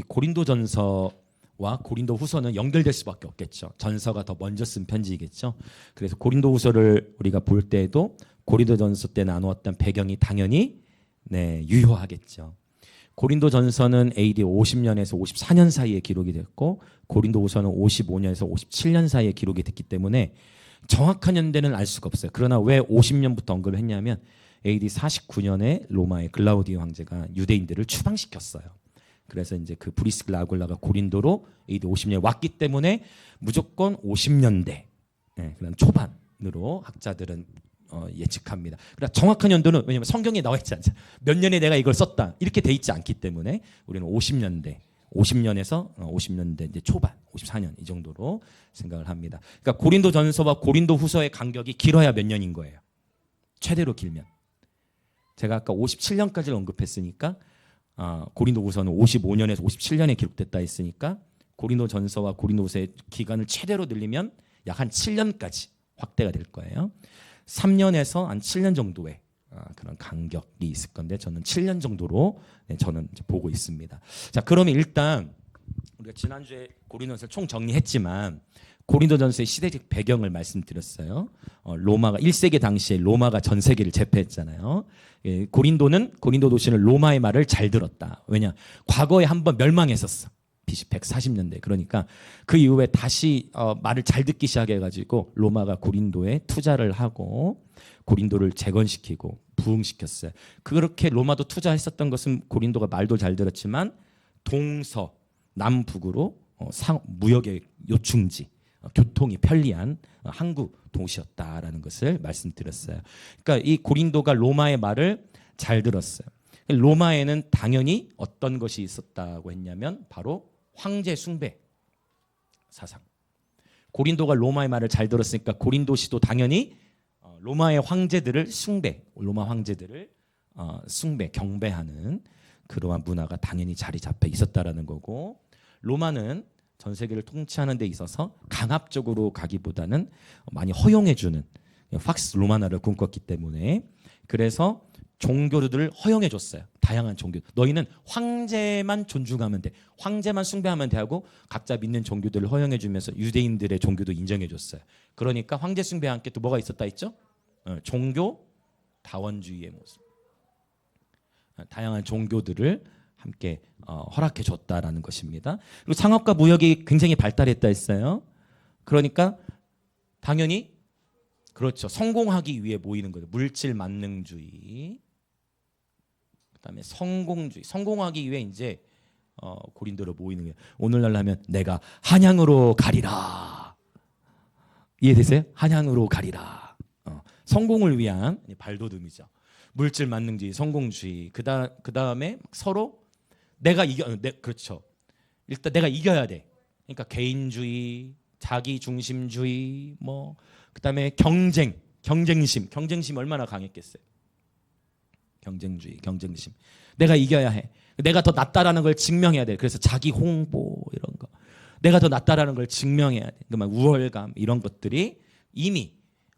이 고린도전서와 고린도후서는 연결될 수밖에 없겠죠. 전서가 더 먼저 쓴 편지이겠죠. 그래서 고린도후서를 우리가 볼 때에도 고린도전서 때 나누었던 배경이 당연히 유효하겠죠. 고린도전서는 AD 50년에서 54년 사이에 기록이 됐고 고린도후서는 55년에서 57년 사이에 기록이 됐기 때문에 정확한 연대는 알 수가 없어요. 그러나 왜 50년부터 언급을 했냐면 AD 49년에 로마의 글라우디오 황제가 유대인들을 추방시켰어요. 그래서 이제 그 브리스길라 아굴라가 고린도로 AD 50년에 왔기 때문에 무조건 50년대 그다음 초반으로 학자들은 예측합니다. 그러나 정확한 연도는 왜냐하면 성경에 나와 있지 않죠. 몇 년에 내가 이걸 썼다 이렇게 돼 있지 않기 때문에 우리는 50년대, 50년에서 50년대 이제 초반, 54년 이 정도로 생각을 합니다. 그러니까 고린도전서와 고린도후서의 간격이 길어야 몇 년인 거예요. 최대로 길면. 제가 아까 57년까지를 언급했으니까 고린도후서는 55년에서 57년에 기록됐다 했으니까 고린도전서와 고린도후서의 기간을 최대로 늘리면 약 한 7년까지 확대가 될 거예요. 3년에서 한 7년 정도의 그런 간격이 있을 건데 저는 7년 정도로 저는 이제 보고 있습니다. 자, 그러면 일단 우리가 지난주에 고린도전서를 총 정리했지만 고린도전서의 시대적 배경을 말씀드렸어요. 로마가 1세기 당시에 로마가 전 세계를 제패했잖아요. 고린도 도시는 로마의 말을 잘 들었다. 왜냐? 과거에 한번 멸망했었어. BC 140년대. 그러니까 그 이후에 다시 말을 잘 듣기 시작해가지고 로마가 고린도에 투자를 하고 고린도를 재건시키고 부흥시켰어요. 그렇게 로마도 투자했었던 것은 고린도가 말도 잘 들었지만 동서 남북으로 무역의 요충지, 교통이 편리한 항구 도시였다라는 것을 말씀드렸어요. 그러니까 이 고린도가 로마의 말을 잘 들었어요. 로마에는 당연히 어떤 것이 있었다고 했냐면 바로 황제 숭배 사상. 고린도가 로마의 말을 잘 들었으니까 고린도시도 당연히 로마의 황제들을 로마 황제들을 경배하는 그러한 문화가 당연히 자리 잡혀 있었다라는 거고, 로마는 전 세계를 통치하는 데 있어서 강압적으로 가기보다는 많이 허용해주는 팍스 로마나를 꿈꿨기 때문에 그래서 종교들을 허용해 줬어요. 다양한 종교. 너희는 황제만 존중하면 돼. 황제만 숭배하면 돼 하고 각자 믿는 종교들을 허용해 주면서 유대인들의 종교도 인정해 줬어요. 그러니까 황제 숭배와 함께 또 뭐가 있었다 했죠? 종교 다원주의의 모습. 다양한 종교들을 함께 허락해 줬다라는 것입니다. 그리고 상업과 무역이 굉장히 발달했다 했어요. 그러니까 당연히 그렇죠. 성공하기 위해 모이는 거죠. 물질 만능주의. 그다음에 성공주의. 성공하기 위해 이제 고린도로 모이는 거예요. 오늘날 하면 내가 한양으로 가리라. 이해되세요? 한양으로 가리라. 성공을 위한 발돋움이죠. 물질 만능주의, 성공주의. 그다음에 서로 내가 그렇죠. 일단 내가 이겨야 돼. 그러니까 개인주의, 자기 중심주의, 그다음에 경쟁심 얼마나 강했겠어요. 경쟁주의, 경쟁심. 내가 이겨야 해. 내가 더 낫다라는 걸 증명해야 돼. 그래서 자기 홍보 이런 거. 내가 더 낫다라는 걸 증명해야 돼. 그러니까 우월감 이런 것들이 이미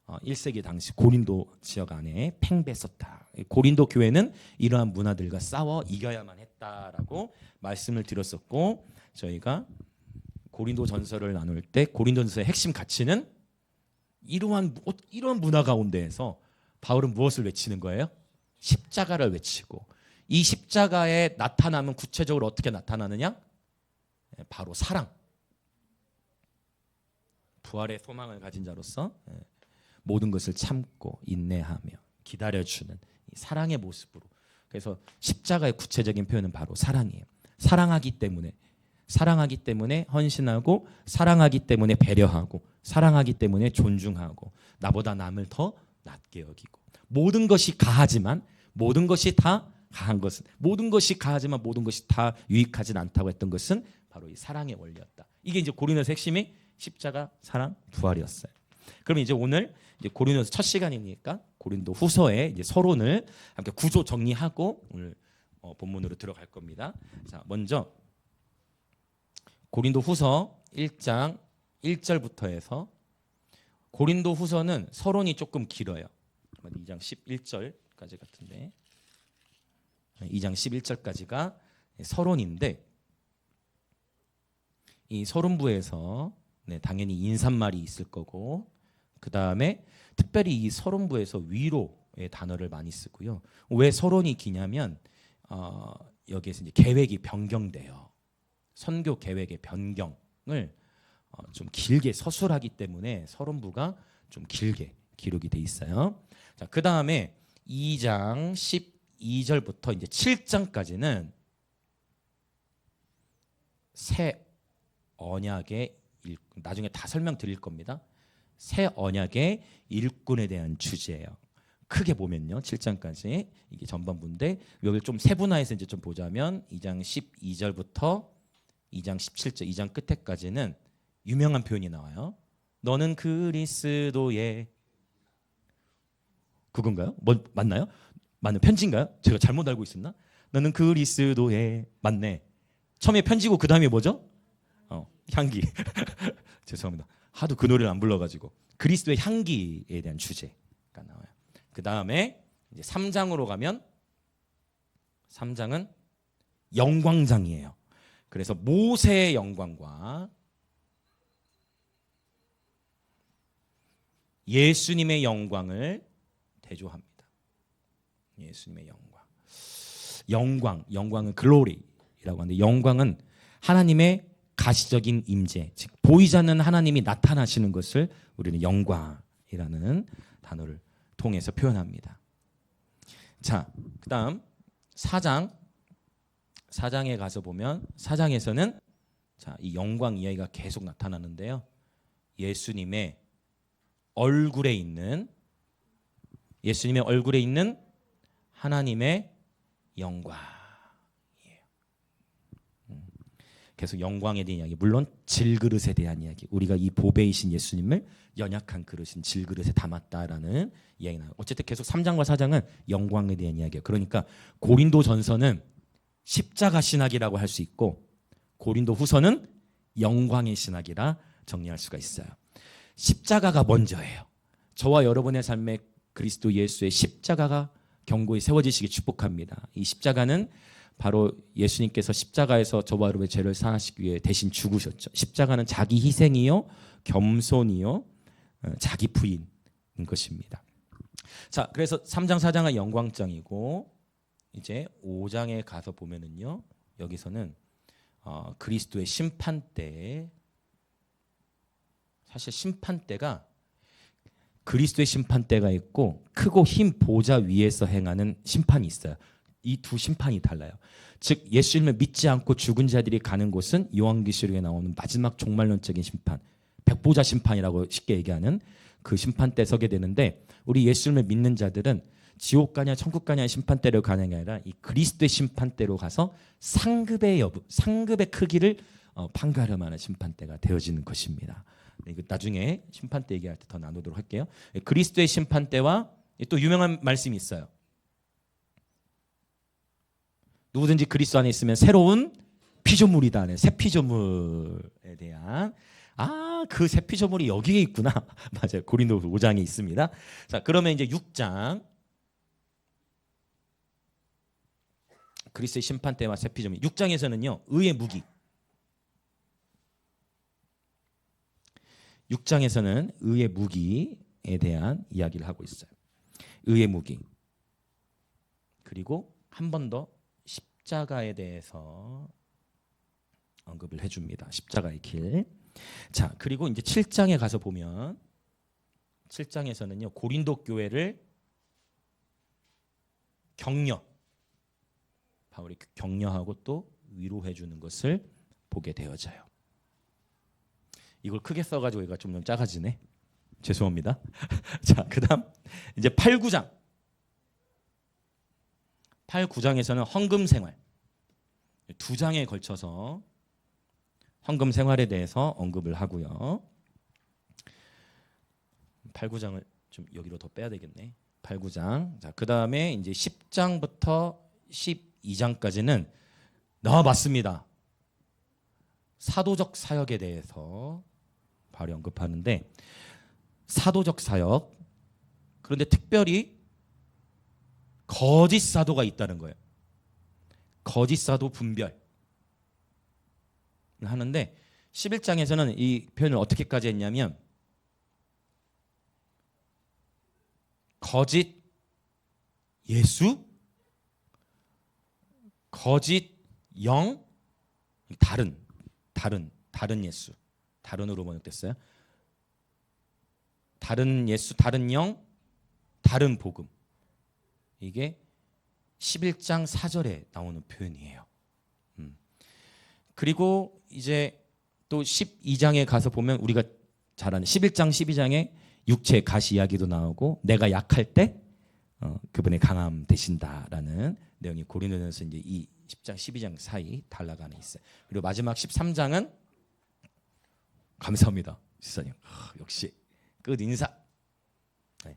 1세기 당시 고린도 지역 안에 팽배했었다. 고린도 교회는 이러한 문화들과 싸워 이겨야만 했다라고 말씀을 드렸었고, 저희가 고린도 전서를 나눌 때 고린도 전서의 핵심 가치는 이러한 문화 가운데에서 바울은 무엇을 외치는 거예요? 십자가를 외치고, 이 십자가의 나타남은 구체적으로 어떻게 나타나느냐? 바로 사랑. 부활의 소망을 가진 자로서 모든 것을 참고 인내하며 기다려주는 이 사랑의 모습으로. 그래서 십자가의 구체적인 표현은 바로 사랑이에요. 사랑하기 때문에 헌신하고, 사랑하기 때문에 배려하고, 사랑하기 때문에 존중하고, 나보다 남을 더 낮게 여기고, 모든 것이 가하지만 모든 것이 다 유익하진 않다고 했던 것은 바로 이 사랑의 원리였다. 이게 이제 고린도서 핵심이 십자가, 사랑, 부활이었어요. 그럼 이제 오늘 이제 고린도서 첫 시간이니까 고린도 후서의 이제 서론을 함께 구조 정리하고 오늘 본문으로 들어갈 겁니다. 자, 먼저 고린도 후서 1장 1절부터 해서, 고린도 후서는 서론이 조금 길어요. 2장 11절까지 같은데 2장 11절까지가 서론인데 이 서론부에서 당연히 인사말이 있을 거고, 그 다음에 특별히 이 서론부에서 위로의 단어를 많이 쓰고요. 왜 서론이 기냐면 여기에서 이제 계획이 변경돼요. 선교 계획의 변경을 좀 길게 서술하기 때문에 서론부가 좀 길게 기록이 돼 있어요. 자, 그 다음에 2장 12절부터 이제 7장까지는 새 언약의 나중에 다 설명드릴 겁니다. 새 언약의 일꾼에 대한 주제예요. 크게 보면요, 7장까지 이게 전반부인데 여기를 좀 세분화해서 이제 좀 보자면 2장 12절부터 2장 17절, 2장 끝에까지는 유명한 표현이 나와요. 너는 그리스도의 그건가요? 뭐 맞나요? 맞는 편지인가요? 제가 잘못 알고 있었나? 너는 그리스도의 맞네. 처음에 편지고 그 다음에 뭐죠? 향기. 죄송합니다. 하도 그 노래를 안 불러가지고 그리스도의 향기에 대한 주제가 나와요. 그 다음에 이제 3장으로 가면 3장은 영광장이에요. 그래서 모세의 영광과 예수님의 영광을 대조합니다. 예수님의 영광. 영광은 글로리라고 하는데 영광은 하나님의 가시적인 임재, 즉 보이지 않는 하나님이 나타나시는 것을 우리는 영광이라는 단어를 통해서 표현합니다. 자, 그다음 4장에 가서 보면 4장에서는 자, 이 영광 이야기가 계속 나타나는데요. 예수님의 얼굴에 있는 하나님의 영광이에요. 계속 영광에 대한 이야기, 물론 질그릇에 대한 이야기, 우리가 이 보배이신 예수님을 연약한 그릇인 질그릇에 담았다라는 이야기 나와요. 어쨌든 계속 3장과 4장은 영광에 대한 이야기예요. 그러니까 고린도전서는 십자가 신학이라고 할 수 있고 고린도후서는 영광의 신학이라 정리할 수가 있어요. 십자가가 먼저예요. 저와 여러분의 삶에 그리스도 예수의 십자가가 견고히 세워지시기 축복합니다. 이 십자가는 바로 예수님께서 십자가에서 저와 여러분의 죄를 사하시기 위해 대신 죽으셨죠. 십자가는 자기 희생이요, 겸손이요, 자기 부인인 것입니다. 자, 그래서 3장 4장은 영광장이고 이제 5장에 가서 보면은요, 여기서는 그리스도의 심판대, 사실 심판대가 그리스도의 심판대가 있고 크고 흰 보좌 위에서 행하는 심판이 있어요. 이 두 심판이 달라요. 즉 예수님을 믿지 않고 죽은 자들이 가는 곳은 요한계시록에 나오는 마지막 종말론적인 심판, 백보자 심판이라고 쉽게 얘기하는 그 심판대 서게 되는데, 우리 예수님을 믿는 자들은 지옥 가냐 천국 가냐의 심판대로 가는 게 아니라 이 그리스도의 심판대로 가서 상급의 크기를 판가름하는 심판대가 되어지는 것입니다. 이거 나중에 심판대 얘기할 때 더 나누도록 할게요. 그리스도의 심판대와 또 유명한 말씀이 있어요. 누구든지 그리스도 안에 있으면 새로운 피조물이다. 새 피조물에 대한 그 새 피조물이 여기에 있구나. 맞아요. 고린도후서 5장에 있습니다. 자, 그러면 이제 6장 그리스도의 심판대와 새 피조물. 6장에서는요. 의의 무기. 6장에서는 의의 무기에 대한 이야기를 하고 있어요. 의의 무기. 그리고 한 번 더 십자가에 대해서 언급을 해줍니다. 십자가의 길. 자, 그리고 이제 7장에 가서 보면 7장에서는요 고린도 교회를 바울이 격려하고 또 위로해 주는 것을 보게 되어져요. 이걸 크게 써가지고 얘가 좀 작아지네. 죄송합니다. 자, 그다음 이제 8, 9장. 8, 9장에서는 헌금 생활. 2장에 걸쳐서 헌금 생활에 대해서 언급을 하고요. 8, 9장을 좀 여기로 더 빼야 되겠네. 8, 9장. 자, 그다음에 이제 10장부터 12장까지는 맞습니다. 사도적 사역에 대해서 바로 언급하는데, 사도적 사역, 그런데 특별히 거짓 사도가 있다는 거예요. 거짓 사도 분별 하는데 11장에서는 이 표현을 어떻게까지 했냐면 거짓 예수, 거짓 영, 다른 예수, 다른으로 번역됐어요. 다른 예수, 다른 영, 다른 복음. 이게 11장 4절에 나오는 표현이에요. 그리고 이제 또 12장에 가서 보면 우리가 잘 아는 11장 12장에 육체의 가시 이야기도 나오고 내가 약할 때 그분의 강함 되신다라는 내용이 고린도전서 이제 이 10장 12장 사이 단락 안에 있어요. 그리고 마지막 13장은 감사합니다. 지사님. 역시 끝 인사. 네.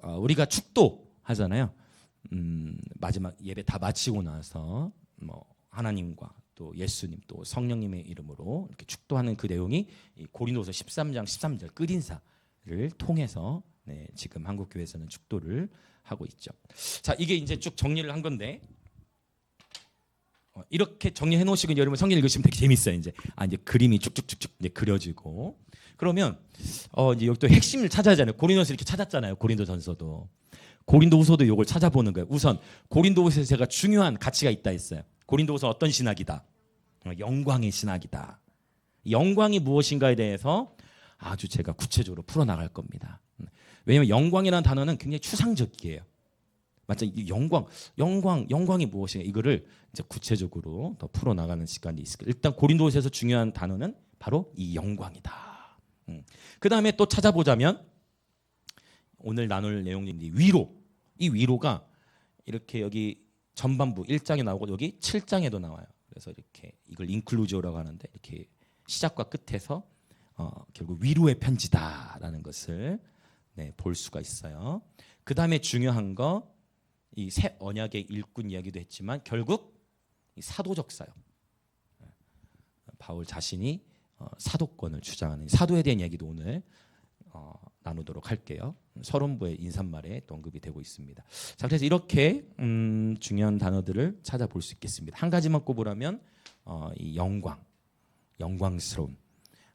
우리가 축도 하잖아요. 마지막 예배 다 마치고 나서 뭐 하나님과 또 예수님 또 성령님의 이름으로 이렇게 축도하는 그 내용이 이 고린도서 13장 13절 끝 인사를 통해서 네, 지금 한국 교회에서는 축도를 하고 있죠. 자, 이게 이제 쭉 정리를 한 건데 이렇게 정리해 놓으시고 여러분 성경 읽으시면 되게 재밌어요. 이제 이제 그림이 쭉쭉쭉쭉 이제 그려지고 그러면 이제 여기 또 핵심을 찾아야 하잖아요. 고린도서 이렇게 찾았잖아요. 고린도전서도 고린도후서도 이걸 찾아보는 거예요. 우선 고린도후서에 제가 중요한 가치가 있다 했어요. 고린도후서 어떤 신학이다? 영광의 신학이다. 영광이 무엇인가에 대해서 아주 제가 구체적으로 풀어나갈 겁니다. 왜냐하면 영광이라는 단어는 굉장히 추상적이에요. 맞죠? 영광이 무엇인가 이거를 이제 구체적으로 더 풀어나가는 시간이 있을 거예요. 일단 고린도후서에서 중요한 단어는 바로 이 영광이다. 그 다음에 또 찾아보자면 오늘 나눌 내용인 위로. 이 위로가 이렇게 여기 전반부 1장에 나오고 여기 7장에도 나와요. 그래서 이렇게 이걸 인클루지오라고 하는데 이렇게 시작과 끝에서 결국 위로의 편지다라는 것을 네, 볼 수가 있어요. 그 다음에 중요한 거 이 새 언약의 일꾼 이야기도 했지만 결국 이 사도적 사역. 바울 자신이 사도권을 주장하는 사도에 대한 이야기도 오늘 나누도록 할게요. 서론부의 인사말에 또 언급이 되고 있습니다. 자, 그래서 이렇게 중요한 단어들을 찾아볼 수 있겠습니다. 한 가지만 꼽으라면 이 영광스러운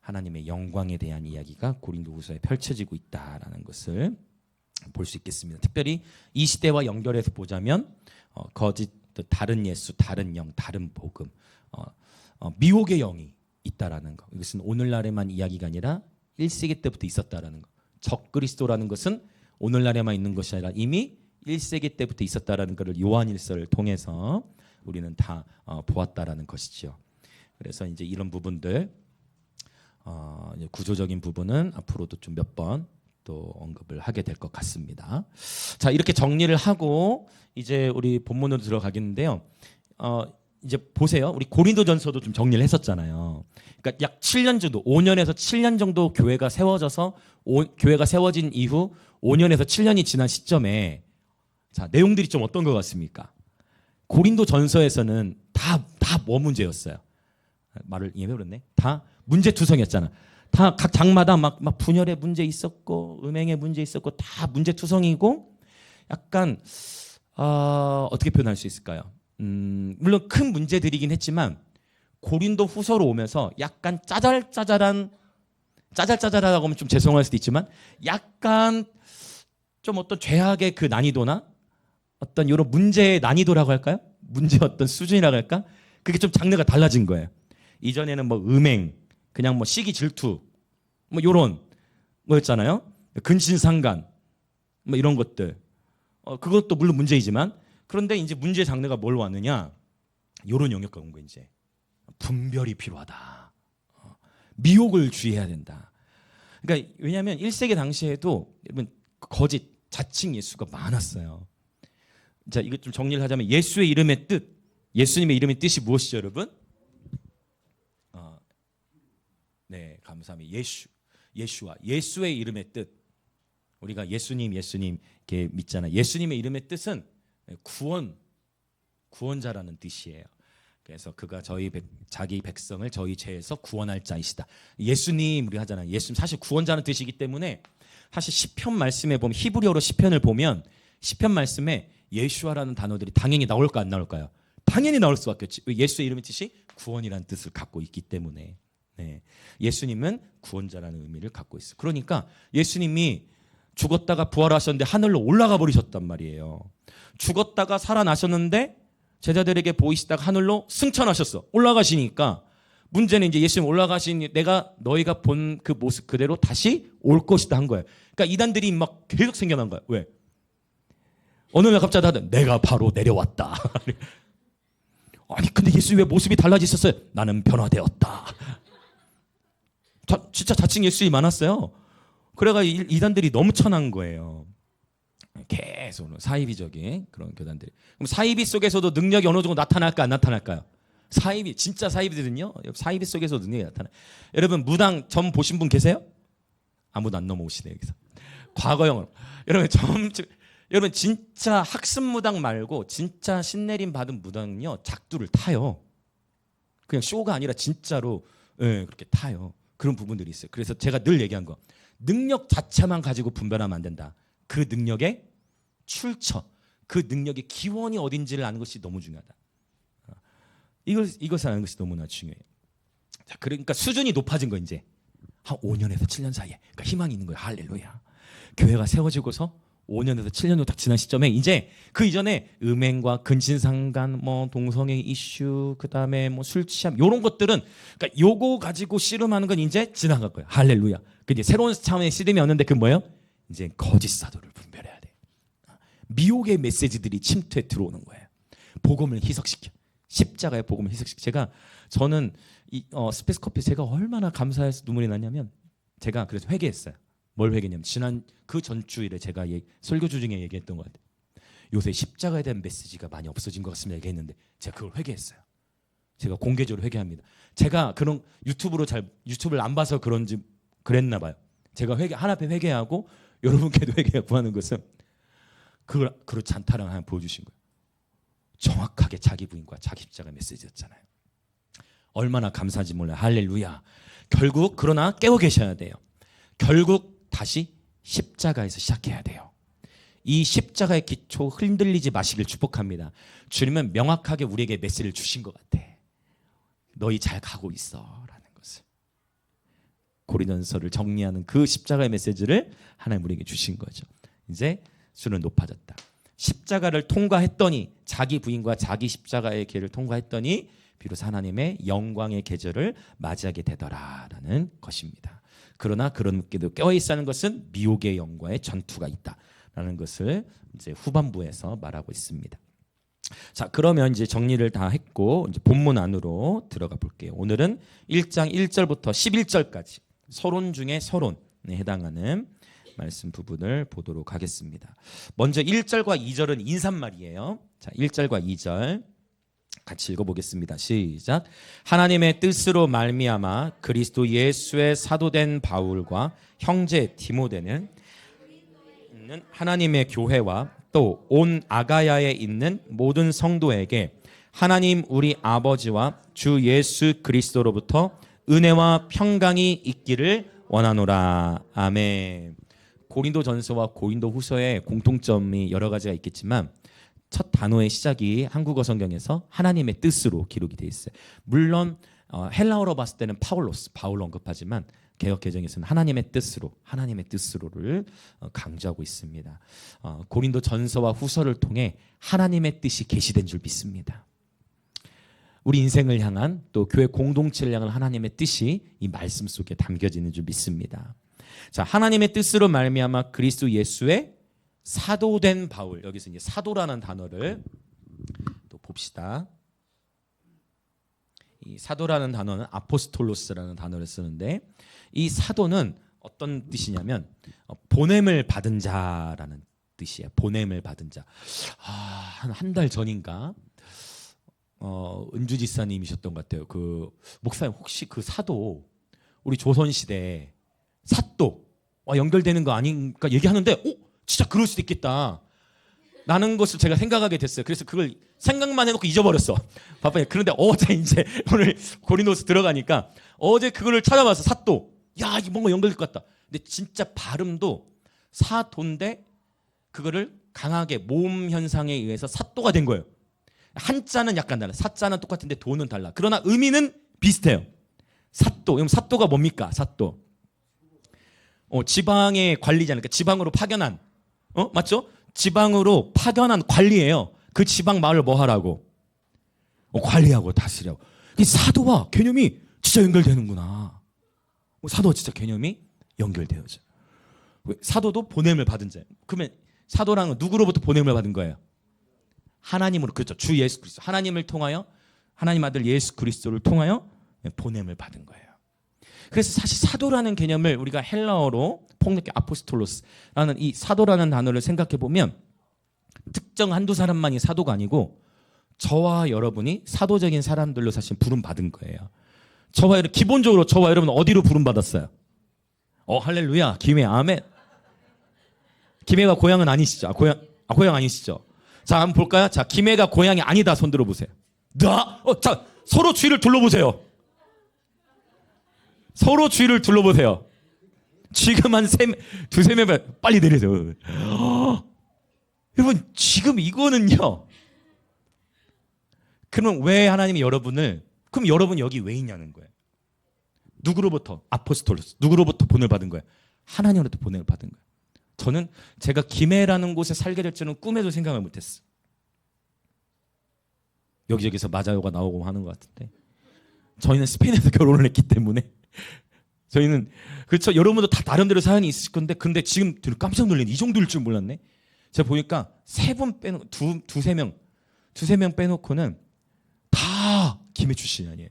하나님의 영광에 대한 이야기가 고린도후서에 펼쳐지고 있다라는 것을 볼 수 있겠습니다. 특별히 이 시대와 연결해서 보자면 거짓, 다른 예수, 다른 영, 다른 복음, 미혹의 영이 있다라는 것. 이것은 오늘날에만 이야기가 아니라 1세기 때부터 있었다라는 것. 적그리스도라는 것은 오늘날에만 있는 것이 아니라 이미 1세기 때부터 있었다라는 것을 요한일서를 통해서 우리는 다 보았다라는 것이죠. 그래서 이제 이런 부분들 구조적인 부분은 앞으로도 좀 몇 번 또 언급을 하게 될 것 같습니다. 자, 이렇게 정리를 하고 이제 우리 본문으로 들어가겠는데요. 이제 보세요. 우리 고린도전서도 좀 정리를 했었잖아요. 그러니까 약 7년 정도, 5년에서 7년 정도 교회가 세워져서 교회가 세워진 이후 5년에서 7년이 지난 시점에 자, 내용들이 좀 어떤 것 같습니까? 고린도전서에서는 다 뭐 문제였어요? 말을 이해해버렸네. 다 문제투성이었잖아. 다 각 장마다 막 분열의 문제 있었고 음행의 문제 있었고 다 문제투성이고 약간 어떻게 표현할 수 있을까요? 물론 큰 문제들이긴 했지만 고린도 후서로 오면서 약간 짜잘짜잘하다고 하면 좀 죄송할 수도 있지만 약간 좀 어떤 죄악의 그 난이도나 어떤 이런 문제의 난이도라고 할까요? 문제 어떤 수준이라고 할까? 그게 좀 장르가 달라진 거예요. 이전에는 뭐 음행, 그냥 뭐 시기 질투, 뭐 요런 뭐였잖아요. 근신상간, 뭐 이런 것들. 그것도 물론 문제이지만 그런데 이제 문제의 장르가 뭘로 왔느냐? 요런 영역과 온 거 이제 분별이 필요하다. 미혹을 주의해야 된다. 그러니까 왜냐하면 1세기 당시에도 여러분 거짓 자칭 예수가 많았어요. 자, 이거 좀 정리를 하자면 예수의 이름의 뜻, 예수님의 이름의 뜻이 무엇이죠, 여러분? 네, 감사합니다. 예수와 예수의 이름의 뜻. 우리가 예수님 이렇게 믿잖아요. 예수님의 이름의 뜻은 구원자라는 뜻이에요. 그래서 그가 자기 백성을 저희 죄에서 구원할 자이시다. 예수님 우리 하잖아요. 예수님 사실 구원자는 뜻이기 때문에 사실 시편 말씀에 보면 히브리어로 시편을 보면 시편 말씀에 예수와라는 단어들이 당연히 나올까 안 나올까요? 당연히 나올 수밖에 없지. 예수의 이름의 뜻이 구원이라는 뜻을 갖고 있기 때문에. 네. 예수님은 구원자라는 의미를 갖고 있어요. 그러니까 예수님이 죽었다가 부활하셨는데 하늘로 올라가 버리셨단 말이에요. 죽었다가 살아나셨는데 제자들에게 보이시다가 하늘로 승천하셨어. 올라가시니까 문제는 이제 예수님 올라가시니 내가 너희가 본 그 모습 그대로 다시 올 것이다 한 거예요. 그러니까 이단들이 막 계속 생겨난 거예요. 왜? 어느 날 갑자기 다들 내가 바로 내려왔다. 아니 근데 예수님 왜 모습이 달라지셨어요? 나는 변화되었다. 진짜 자칭 예수님이 많았어요. 그래가 이단들이 너무 천한 거예요. 계속 사이비적인 그런 교단들이. 그럼 사이비 속에서도 능력이 어느 정도 나타날까 안 나타날까요? 사이비 진짜 사이비들은요. 사이비 속에서 능력이 나타나. 여러분 무당 점 보신 분 계세요? 아무도 안 넘어오시네요 여기서. 과거형으로. 여러분 진짜 학습 무당 말고 진짜 신내림 받은 무당은요 작두를 타요. 그냥 쇼가 아니라 진짜로 그렇게 타요. 그런 부분들이 있어요. 그래서 제가 늘 얘기한 거 능력 자체만 가지고 분별하면 안 된다. 그 능력의 출처, 그 능력의 기원이 어딘지를 아는 것이 너무 중요하다. 이것을 아는 것이 너무나 중요해요. 자, 그러니까 수준이 높아진 거 이제 한 5년에서 7년 사이에 그러니까 희망이 있는 거예요. 할렐루야. 교회가 세워지고서 5년에서 7년 정도 딱 지난 시점에 이제 그 이전에 음행과 근친상간, 뭐 동성애 이슈, 그다음에 뭐 술 취함 이런 것들은 그러니까 요거 가지고 씨름하는 건 이제 지나갈 거예요. 할렐루야. 그 이제 새로운 차원의 씨름이 왔는데 그 뭐예요? 이제 거짓 사도를 분별해야 돼. 미혹의 메시지들이 침투해 들어오는 거예요. 복음을 희석시켜. 십자가의 복음을 희석시켜. 저는 스페이스 커피 제가 얼마나 감사해서 눈물이 났냐면 제가 그래서 회개했어요. 뭘 회개냐면 지난 그 전주일에 제가 설교주 중에 얘기했던 것 같아요. 요새 십자가에 대한 메시지가 많이 없어진 것 같습니다 얘기했는데 제가 그걸 회개했어요. 제가 공개적으로 회개합니다. 제가 그런 유튜브를 안 봐서 그런지 그랬나 봐요. 제가 하나 앞에 회개하고 여러분께도 회개 구하는 것은 그걸 잔타랑 하나 보여주신 거예요. 정확하게 자기 부인과 자기 십자가 메시지였잖아요. 얼마나 감사한지 몰라요. 할렐루야. 결국 그러나 깨워 계셔야 돼요. 결국 다시 십자가에서 시작해야 돼요. 이 십자가의 기초 흔들리지 마시길 축복합니다. 주님은 명확하게 우리에게 메시지를 주신 것 같아. 너희 잘 가고 있어 라는 것을. 고린도전서를 정리하는 그 십자가의 메시지를 하나님 우리에게 주신 거죠. 이제 수는 높아졌다. 십자가를 통과했더니 자기 부인과 자기 십자가의 길을 통과했더니 비로소 하나님의 영광의 계절을 맞이하게 되더라라는 것입니다. 그러나 그런 게도 깨어있어 하는 것은 미혹의 영과의 전투가 있다라는 것을 이제 후반부에서 말하고 있습니다. 자, 그러면 이제 정리를 다 했고 이제 본문 안으로 들어가 볼게요. 오늘은 1장 1절부터 11절까지 서론 중에 서론에 해당하는 말씀 부분을 보도록 하겠습니다. 먼저 1절과 2절은 인사말이에요. 자, 1절과 2절 같이 읽어보겠습니다. 시작. 하나님의 뜻으로 말미암아 그리스도 예수의 사도된 바울과 형제 디모데는 하나님의 교회와 또 온 아가야에 있는 모든 성도에게 하나님 우리 아버지와 주 예수 그리스도로부터 은혜와 평강이 있기를 원하노라. 아멘. 고린도전서와 고린도후서의 공통점이 여러 가지가 있겠지만 첫 단어의 시작이 한국어 성경에서 하나님의 뜻으로 기록이 되어 있어요. 물론 헬라어로 봤을 때는 바울 언급하지만 개역 개정에서는 하나님의 뜻으로를 강조하고 있습니다. 고린도전서와 후서를 통해 하나님의 뜻이 계시된 줄 믿습니다. 우리 인생을 향한 또 교회 공동체를 향한 하나님의 뜻이 이 말씀 속에 담겨지는 줄 믿습니다. 자, 하나님의 뜻으로 말미암아 그리스도 예수의 사도된 바울, 여기서 이제 사도라는 단어를 또 봅시다. 이 사도라는 단어는 아포스톨로스라는 단어를 쓰는데 이 사도는 어떤 뜻이냐면 보냄을 받은 자라는 뜻이에요. 보냄을 받은 자. 한 달 전인가 은주 지사님이셨던 것 같아요. 그 목사님 혹시 그 사도 우리 조선 시대 사도 연결되는 거 아닌가 얘기하는데 진짜 그럴 수도 있겠다 라는 것을 제가 생각하게 됐어요. 그래서 그걸 생각만 해놓고 잊어버렸어. 바빠요. 그런데 어제 이제 오늘 고린도서 들어가니까 어제 그거를 찾아봐서 사도. 야, 이게 뭔가 연결될 것 같다. 근데 진짜 발음도 사도인데 그거를 강하게 모음 현상에 의해서 사도가 된 거예요. 한자는 약간 달라. 사자는 똑같은데 도는 달라. 그러나 의미는 비슷해요. 사도. 그럼 사도가 뭡니까? 사도. 지방의 관리자니까 지방으로 파견한. 맞죠? 지방으로 파견한 관리예요. 그 지방 마을 뭐 하라고? 관리하고 다스리라고. 이 사도와 개념이 진짜 연결되는구나. 사도와 진짜 개념이 연결되어져. 사도도 보냄을 받은 자예요. 그러면 사도랑은 누구로부터 보냄을 받은 거예요? 하나님으로. 그렇죠. 주 예수 그리스도. 하나님을 통하여, 하나님 아들 예수 그리스도를 통하여 보냄을 받은 거예요. 그래서 사실 사도라는 개념을 우리가 헬라어로 폭넓게 아포스톨로스라는 이 사도라는 단어를 생각해 보면 특정 한두 사람만이 사도가 아니고 저와 여러분이 사도적인 사람들로 사실 부름 받은 거예요. 기본적으로 저와 여러분 어디로 부름 받았어요? 할렐루야. 김해. 아멘. 김해가 고향은 아니시죠? 고향 아니시죠? 자, 한번 볼까요? 자, 김해가 고향이 아니다. 손 들어보세요. 자, 서로 주위를 둘러보세요. 서로 주위를 둘러보세요. 지금 한 두세 명 빨리 내리세요. 여러분, 지금 이거는요. 그럼 왜 하나님이 그럼 여러분 여기 왜 있냐는 거예요. 누구로부터? 아포스톨로스. 누구로부터 본을 받은 거예요? 하나님으로부터 본을 받은 거예요. 저는 제가 김해라는 곳에 살게 될 줄은 꿈에도 생각을 못했어요. 여기저기서 마자요가 나오고 하는 것 같은데 저희는 스페인에서 결혼을 했기 때문에 저희는 그렇죠. 여러분도 다 나름대로 사연이 있으실 건데 근데 지금 깜짝 놀랐네. 이 정도일 줄 몰랐네. 제가 보니까 두세 명 빼놓고는 다 김해 출신이 아니에요.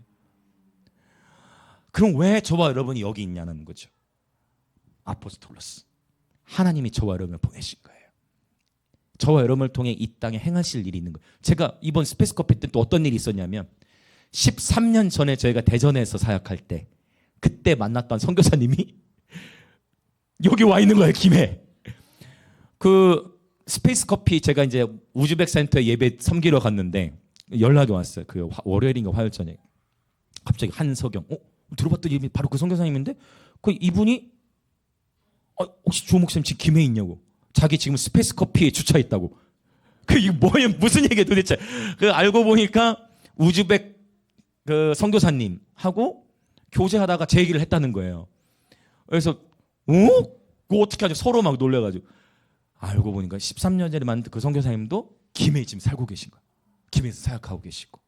그럼 왜 저와 여러분이 여기 있냐는 거죠. 아포스톨로스. 하나님이 저와 여러분을 보내신 거예요. 저와 여러분을 통해 이 땅에 행하실 일이 있는 거예요. 제가 이번 스페이스 커피 때 또 어떤 일이 있었냐면 13년 전에 저희가 대전에서 사역할 때 그때 만났던 선교사님이 여기 와 있는 거예요. 김해. 그 스페이스 커피 제가 이제 우즈벡 센터에 예배 섬기러 갔는데 연락이 왔어요. 그 월요일인가 화요일 전에 갑자기 한석영. 들어봤더니 바로 그 선교사님인데 그 이분이 혹시 조 목사님 지금 김해에 있냐고. 자기 지금 스페이스 커피에 주차했다고. 이게 뭐예요? 무슨 얘기야 도대체? 알고 보니까 우즈벡 그 선교사님하고 교제하다가 제 얘기를 했다는 거예요. 그래서 그거 어떻게 하죠? 서로 막 놀래가지고 알고 보니까 13년 전에 만난 그 선교사님도 김해에 지금 살고 계신 거예요. 김해에서 사역하고 계시고.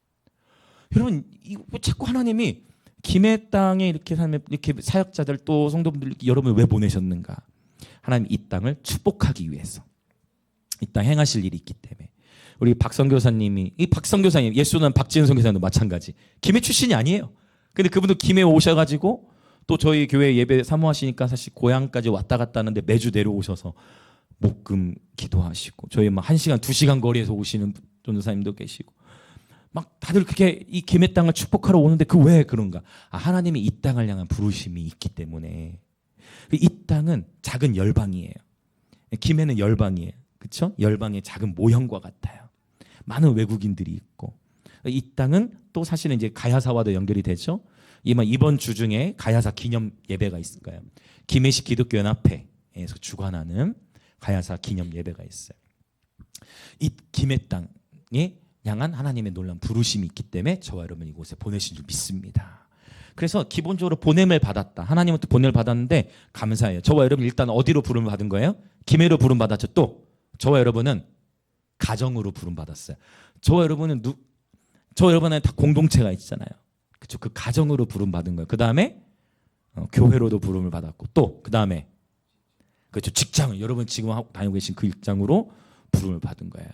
여러분 이거 자꾸 하나님이 김해 땅에 이렇게 살면 이렇게 사역자들 또 성도분들 여러분 왜 보내셨는가? 하나님 이 땅을 축복하기 위해서 이 땅 행하실 일이 있기 때문에 우리 박성교사님이 이 박성교사님 예수는 박지은 선교사님도 마찬가지 김해 출신이 아니에요. 근데 그분도 김해 오셔가지고 또 저희 교회 예배 사모하시니까 사실 고향까지 왔다 갔다 하는데 매주 내려오셔서 목금 기도하시고 저희 막 1시간 2시간 거리에서 오시는 전도사님도 계시고 막 다들 그렇게 이 김해 땅을 축복하러 오는데 왜 그런가? 하나님이 이 땅을 향한 부르심이 있기 때문에. 이 땅은 작은 열방이에요. 김해는 열방이에요. 그렇죠? 열방의 작은 모형과 같아요. 많은 외국인들이 있고 이 땅은 또 사실은 이제 가야사와도 연결이 되죠. 이번 주 중에 가야사 기념 예배가 있을 거예요. 김해시 기독교연합회에서 주관하는 가야사 기념 예배가 있어요. 이 김해 땅에 향한 하나님의 놀라운 부르심이 있기 때문에 저와 여러분 이곳에 보내신 줄 믿습니다. 그래서 기본적으로 보냄을 받았다. 하나님부터 보냄을 받았는데 감사해요. 저와 여러분 일단 어디로 부름을 받은 거예요? 김해로 부름 받았죠. 또 저와 여러분은 가정으로 부름 받았어요. 저와 여러분은 다 공동체가 있잖아요. 그렇죠? 그 가정으로 부름 받은 거예요. 그 다음에 교회로도 부름을 받았고 또 그 다음에 그렇죠. 직장을 여러분 지금 다니고 계신 그 직장으로 부름을 받은 거예요.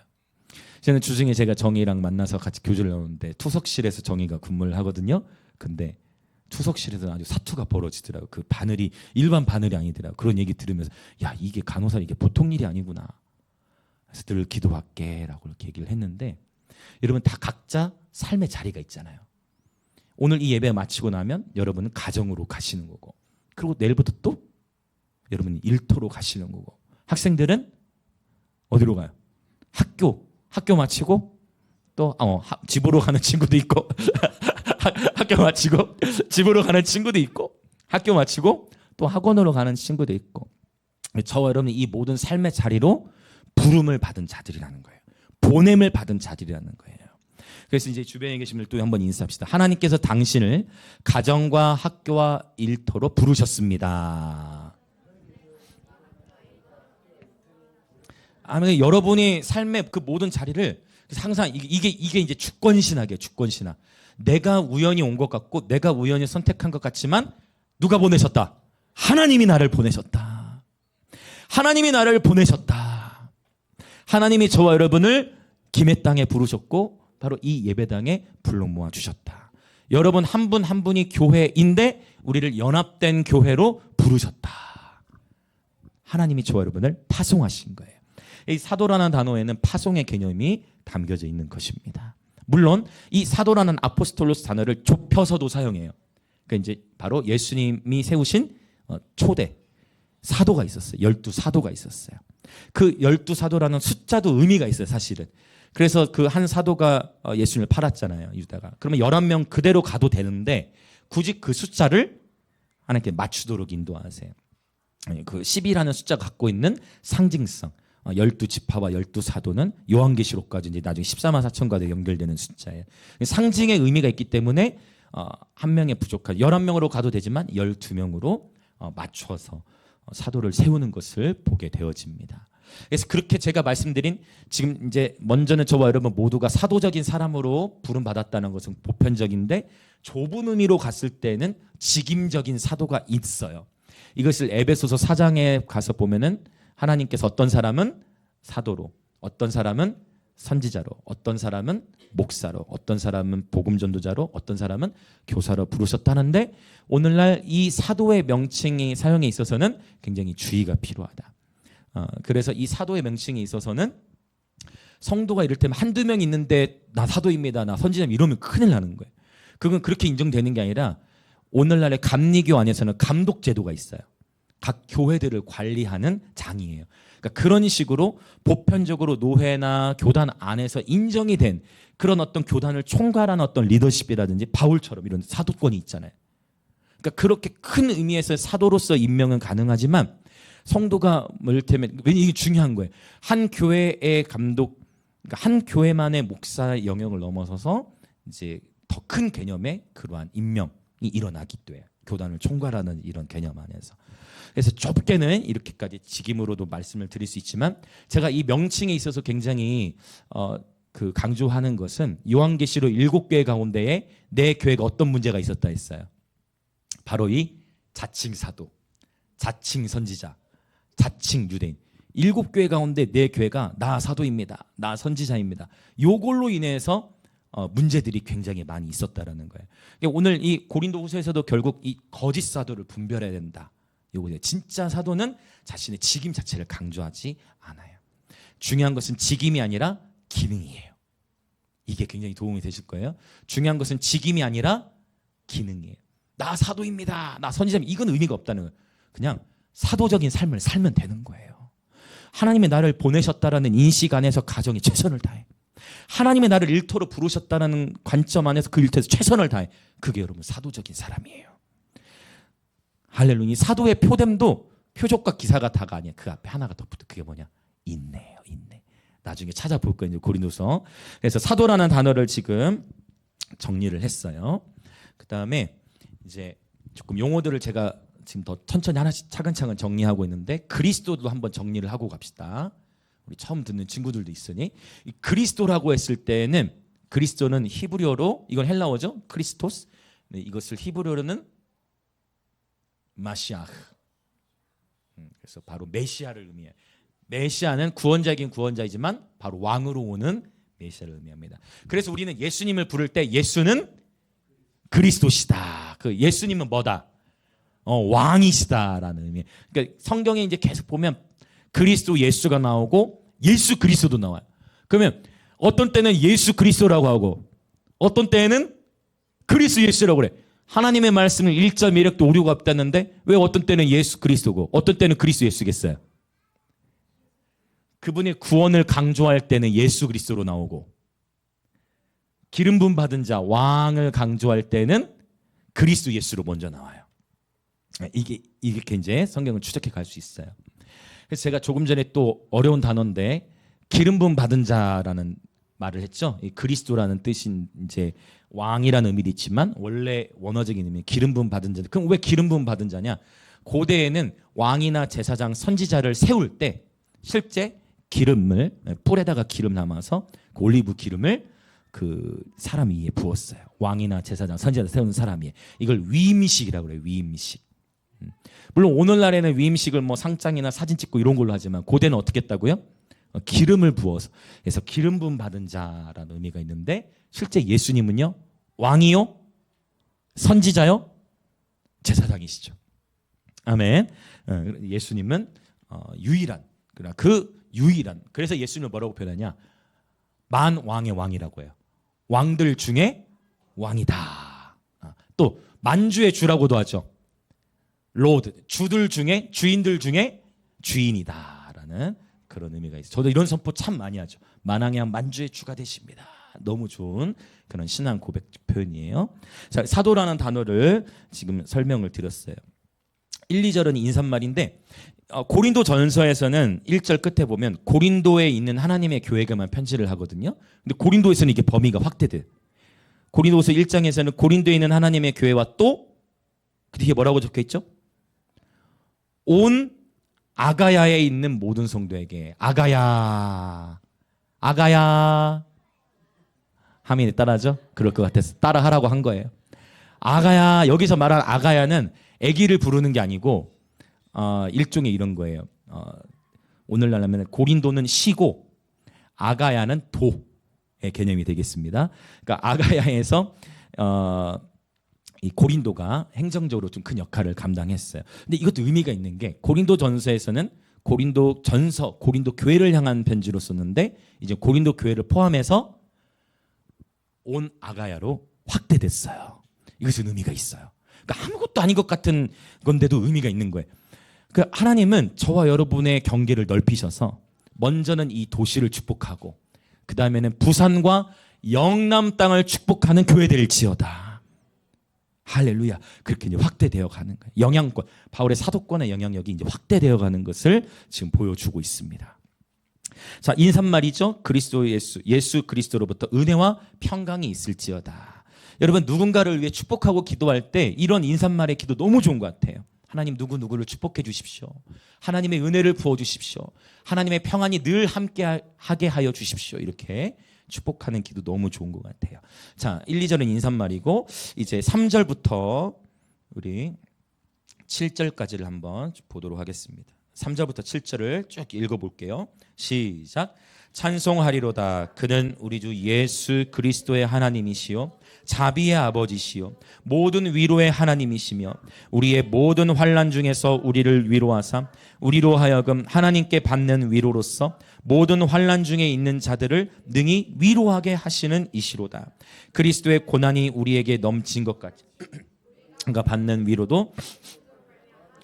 저는 주중에 제가 정희랑 만나서 같이 교제를 나누는데 투석실에서 정희가 근무를 하거든요. 근데 투석실에서 아주 사투가 벌어지더라고요. 그 바늘이 일반 바늘이 아니더라고요. 그런 얘기 들으면서 야 이게 간호사 이게 보통 일이 아니구나. 그래서 늘 기도할게 라고 이렇게 얘기를 했는데 여러분 다 각자 삶의 자리가 있잖아요. 오늘 이 예배 마치고 나면 여러분은 가정으로 가시는 거고 그리고 내일부터 또 여러분이 일터로 가시는 거고 학생들은 어디로 가요? 학교 마치고 또 집으로 가는 친구도 있고 학교 마치고 집으로 가는 친구도 있고 학교 마치고 또 학원으로 가는 친구도 있고 저와 여러분이 이 모든 삶의 자리로 부름을 받은 자들이라는 거예요. 보냄을 받은 자들이라는 거예요. 그래서 이제 주변에 계신 분들 또 한번 인사합시다. 하나님께서 당신을 가정과 학교와 일터로 부르셨습니다. 아멘. 여러분이 삶의 그 모든 자리를 항상 이게 이제 주권신학이에요. 주권신학. 내가 우연히 온 것 같고 내가 우연히 선택한 것 같지만 누가 보내셨다? 하나님이 나를 보내셨다. 하나님이 나를 보내셨다. 하나님이 저와 여러분을 김해 땅에 부르셨고 바로 이 예배당에 불러 모아 주셨다. 여러분 한 분 한 분이 교회인데 우리를 연합된 교회로 부르셨다. 하나님이 저와 여러분을 파송하신 거예요. 이 사도라는 단어에는 파송의 개념이 담겨져 있는 것입니다. 물론 이 사도라는 아포스톨로스 단어를 좁혀서도 사용해요. 그러니까 이제 바로 예수님이 세우신 초대 사도가 있었어요. 12사도가 있었어요. 그 12사도라는 숫자도 의미가 있어요, 사실은. 그래서 그 한 사도가 예수님을 팔았잖아요, 유다가. 그러면 11명 그대로 가도 되는데 굳이 그 숫자를 하나님께 맞추도록 인도하세요. 그 10이라는 숫자가 갖고 있는 상징성. 12지파와 12사도는 요한계시록까지 이제 나중에 14만 4천과 연결되는 숫자예요. 상징의 의미가 있기 때문에 한 명에 부족한 11명으로 가도 되지만 12명으로 맞춰서 사도를 세우는 것을 보게 되어집니다. 그래서 그렇게 제가 말씀드린 지금 이제 먼저는 저와 여러분 모두가 사도적인 사람으로 부름받았다는 것은 보편적인데 좁은 의미로 갔을 때는 직임적인 사도가 있어요. 이것을 에베소서 4장에 가서 보면은 하나님께서 어떤 사람은 사도로, 어떤 사람은 선지자로, 어떤 사람은 목사로, 어떤 사람은 복음 전도자로, 어떤 사람은 교사로 부르셨다는데 오늘날 이 사도의 명칭이 사용에 있어서는 굉장히 주의가 필요하다. 그래서 이 사도의 명칭에 있어서는 성도가 이를테면 한두 명 있는데 나 사도입니다, 나 선지자입니다 이러면 큰일 나는 거예요. 그건 그렇게 인정되는 게 아니라 오늘날의 감리교 안에서는 감독 제도가 있어요. 각 교회들을 관리하는 장이에요. 그러니까 그런 식으로 보편적으로 노회나 교단 안에서 인정이 된 그런 어떤 교단을 총괄하는 어떤 리더십이라든지 바울처럼 이런 사도권이 있잖아요. 그러니까 그렇게 큰 의미에서 사도로서 임명은 가능하지만 성도가 이를테면 이게 중요한 거예요. 한 교회의 감독, 그러니까 한 교회만의 목사 영역을 넘어서서 이제 더 큰 개념의 그러한 임명이 일어나기 때문에 교단을 총괄하는 이런 개념 안에서. 그래서 좁게는 이렇게까지 직임으로도 말씀을 드릴 수 있지만 제가 이 명칭에 있어서 굉장히 그 강조하는 것은 요한계시록 7교회 가운데에 내 교회가 어떤 문제가 있었다 했어요. 바로 이 자칭 사도, 자칭 선지자, 자칭 유대인 7교회 가운데 내 교회가 나 사도입니다, 나 선지자입니다. 요걸로 인해서 문제들이 굉장히 많이 있었다라는 거예요. 그러니까 오늘 이 고린도후서에서도 결국 이 거짓 사도를 분별해야 된다. 요거예요. 진짜 사도는 자신의 직임 자체를 강조하지 않아요. 중요한 것은 직임이 아니라 기능이에요. 이게 굉장히 도움이 되실 거예요. 중요한 것은 직임이 아니라 기능이에요. 나 사도입니다, 나 선지자입니다 이건 의미가 없다는 거예요. 그냥 사도적인 삶을 살면 되는 거예요. 하나님이 나를 보내셨다라는 인식 안에서 가정에 최선을 다해. 하나님의 나를 일터로 부르셨다는 관점 안에서 그 일터에서 최선을 다해. 그게 여러분 사도적인 사람이에요. 할렐루야. 사도의 표됨도 표적과 기사가 다가 아니야. 그 앞에 하나가 더 붙어. 그게 뭐냐? 인내예요. 인내. 나중에 찾아볼 거예요. 고린도서. 그래서 사도라는 단어를 지금 정리를 했어요. 그 다음에 이제 조금 용어들을 제가 지금 더 천천히 하나씩 차근차근 정리하고 있는데 그리스도도 한번 정리를 하고 갑시다. 우리 처음 듣는 친구들도 있으니 이 그리스도라고 했을 때는 그리스도는 히브리어로 이건 헬라어죠. 크리스토스. 네, 이것을 히브리어로는 마시아흐. 그래서 바로 메시아를 의미해요. 메시아는 구원자이긴 구원자이지만 바로 왕으로 오는 메시아를 의미합니다. 그래서 우리는 예수님을 부를 때 예수는 그리스도시다. 그 예수님은 뭐다? 왕이시다라는 의미. 그러니까 성경에 이제 계속 보면 그리스도 예수가 나오고 예수 그리스도도 나와요. 그러면 어떤 때는 예수 그리스도라고 하고 어떤 때는 그리스도 예수라고 그래. 하나님의 말씀을 1점 1획도 오류가 없다는데 왜 어떤 때는 예수 그리스도고 어떤 때는 그리스도 예수겠어요? 그분의 구원을 강조할 때는 예수 그리스도로 나오고 기름 부음 받은 자 왕을 강조할 때는 그리스도 예수로 먼저 나와요. 이렇게 이제 성경을 추적해 갈 수 있어요. 그래서 제가 조금 전에 또 어려운 단어인데 기름 부음 받은 자라는 말을 했죠. 이 그리스도라는 뜻인 이제 왕이라는 의미도 있지만 원래 원어적인 의미 기름 부음 받은 자. 그럼 왜 기름 부음 받은 자냐? 고대에는 왕이나 제사장, 선지자를 세울 때 실제 기름을 뿔에다가 기름 남아서 그 올리브 기름을 그 사람 위에 부었어요. 왕이나 제사장, 선지자를 세우는 사람 위에. 이걸 위임식이라고 그래요. 위임식. 물론 오늘날에는 위임식을 뭐 상장이나 사진 찍고 이런 걸로 하지만 고대는 어떻게 했다고요? 기름을 부어서. 그래서 기름 부음 받은 자라는 의미가 있는데 실제 예수님은요 왕이요 선지자요 제사장이시죠. 아멘. 예수님은 유일한, 그러나 그 유일한. 그래서 예수님을 뭐라고 표현하냐? 만왕의 왕이라고 해요. 왕들 중에 왕이다. 또 만주의 주라고도 하죠. 로드, 주들 중에, 주인들 중에 주인이다라는 그런 의미가 있어요. 저도 이런 선포 참 많이 하죠. 만왕의 왕, 만주의 주가 되십니다. 너무 좋은 그런 신앙 고백 표현이에요. 자, 사도라는 단어를 지금 설명을 드렸어요. 1, 2절은 인사말인데 고린도 전서에서는 1절 끝에 보면 고린도에 있는 하나님의 교회에게만 편지를 하거든요. 근데 고린도에서는 이게 범위가 확대돼요. 고린도서 1장에서는 고린도에 있는 하나님의 교회와 또 뒤에 뭐라고 적혀있죠? 온 아가야에 있는 모든 성도에게. 아가야 하민이 따라하죠? 그럴 것 같아서 따라하라고 한 거예요. 아가야, 여기서 말한 아가야는 아기를 부르는 게 아니고 일종의 이런 거예요. 오늘날 하면 고린도는 시고 아가야는 도의 개념이 되겠습니다. 그러니까 아가야에서 이 고린도가 행정적으로 좀 큰 역할을 감당했어요. 근데 이것도 의미가 있는 게 고린도 전서에서는 고린도 전서, 고린도 교회를 향한 편지로 썼는데 이제 고린도 교회를 포함해서 온 아가야로 확대됐어요. 이것은 의미가 있어요. 그러니까 아무것도 아닌 것 같은 건데도 의미가 있는 거예요. 그러니까 하나님은 저와 여러분의 경계를 넓히셔서 먼저는 이 도시를 축복하고 그 다음에는 부산과 영남 땅을 축복하는 교회들을 지어다. 할렐루야. 그렇게 이제 확대되어 가는 거예요. 영향권, 바울의 사도권의 영향력이 이제 확대되어 가는 것을 지금 보여주고 있습니다. 자, 인사말이죠. 그리스도 예수 그리스도로부터 은혜와 평강이 있을지어다. 여러분 누군가를 위해 축복하고 기도할 때 이런 인사말의 기도 너무 좋은 것 같아요. 하나님 누구누구를 축복해 주십시오. 하나님의 은혜를 부어 주십시오. 하나님의 평안이 늘 함께 하게 하여 주십시오. 이렇게 축복하는 기도 너무 좋은 것 같아요. 자, 1, 2절은 인사말이고 이제 3절부터 우리 7절까지를 한번 보도록 하겠습니다. 3절부터 7절을 쭉 읽어볼게요. 시작. 찬송하리로다. 그는 우리 주 예수 그리스도의 하나님이시요 자비의 아버지시요 모든 위로의 하나님이시며 우리의 모든 환난 중에서 우리를 위로하사 우리로 하여금 하나님께 받는 위로로서 모든 환난 중에 있는 자들을 능히 위로하게 하시는 이시로다. 그리스도의 고난이 우리에게 넘친 것 같이 그러니까 받는 위로도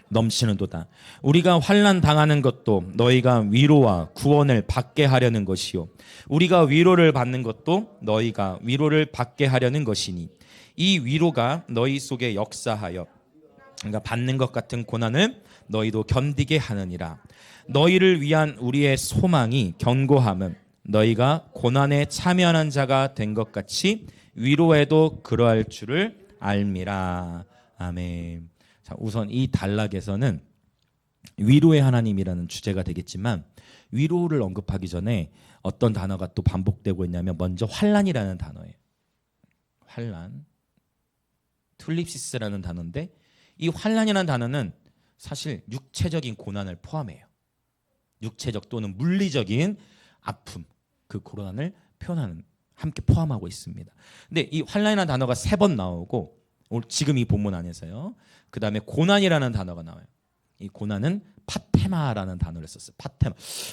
넘치는도다. 우리가 환난 당하는 것도 너희가 위로와 구원을 받게 하려는 것이요 우리가 위로를 받는 것도 너희가 위로를 받게 하려는 것이니 이 위로가 너희 속에 역사하여 그러니까 받는 것 같은 고난을 너희도 견디게 하느니라. 너희를 위한 우리의 소망이 견고함은 너희가 고난에 참여하는 자가 된 것 같이 위로에도 그러할 줄을 알미라. 아멘. 자, 우선 이 단락에서는 위로의 하나님이라는 주제가 되겠지만 위로를 언급하기 전에 어떤 단어가 또 반복되고 있냐면 먼저 환난이라는 단어예요. 환난, 툴립시스라는 단어인데 이 환난이라는 단어는 사실 육체적인 고난을 포함해요. 육체적 또는 물리적인 아픔, 그 고난을 표현하는 함께 포함하고 있습니다. 근데 이 환난이라는 단어가 3번 나오고 지금 이 본문 안에서요. 그 다음에 고난이라는 단어가 나와요. 이 고난은 파테마라는 단어를 썼어요.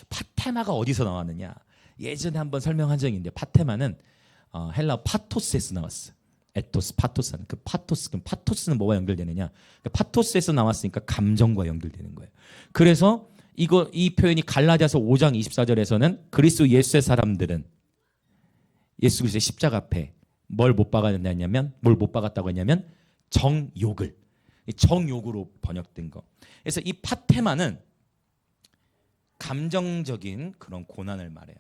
파테마가 어디서 나왔느냐? 예전에 한번 설명한 적이 있는데 파테마는 헬라 파토스에서 나왔어요. 에토스, 파토스는 그 파토스, 그럼 파토스는 뭐와 연결되느냐? 파토스에서 나왔으니까 감정과 연결되는 거예요. 그래서 이 표현이 갈라디아서 5장 24절에서는 그리스도 예수의 사람들은 예수 그리스도의 십자가 앞에 뭘 못 박았다고 했냐면 정욕으로 번역된 거. 그래서 이 파테마는 감정적인 그런 고난을 말해요.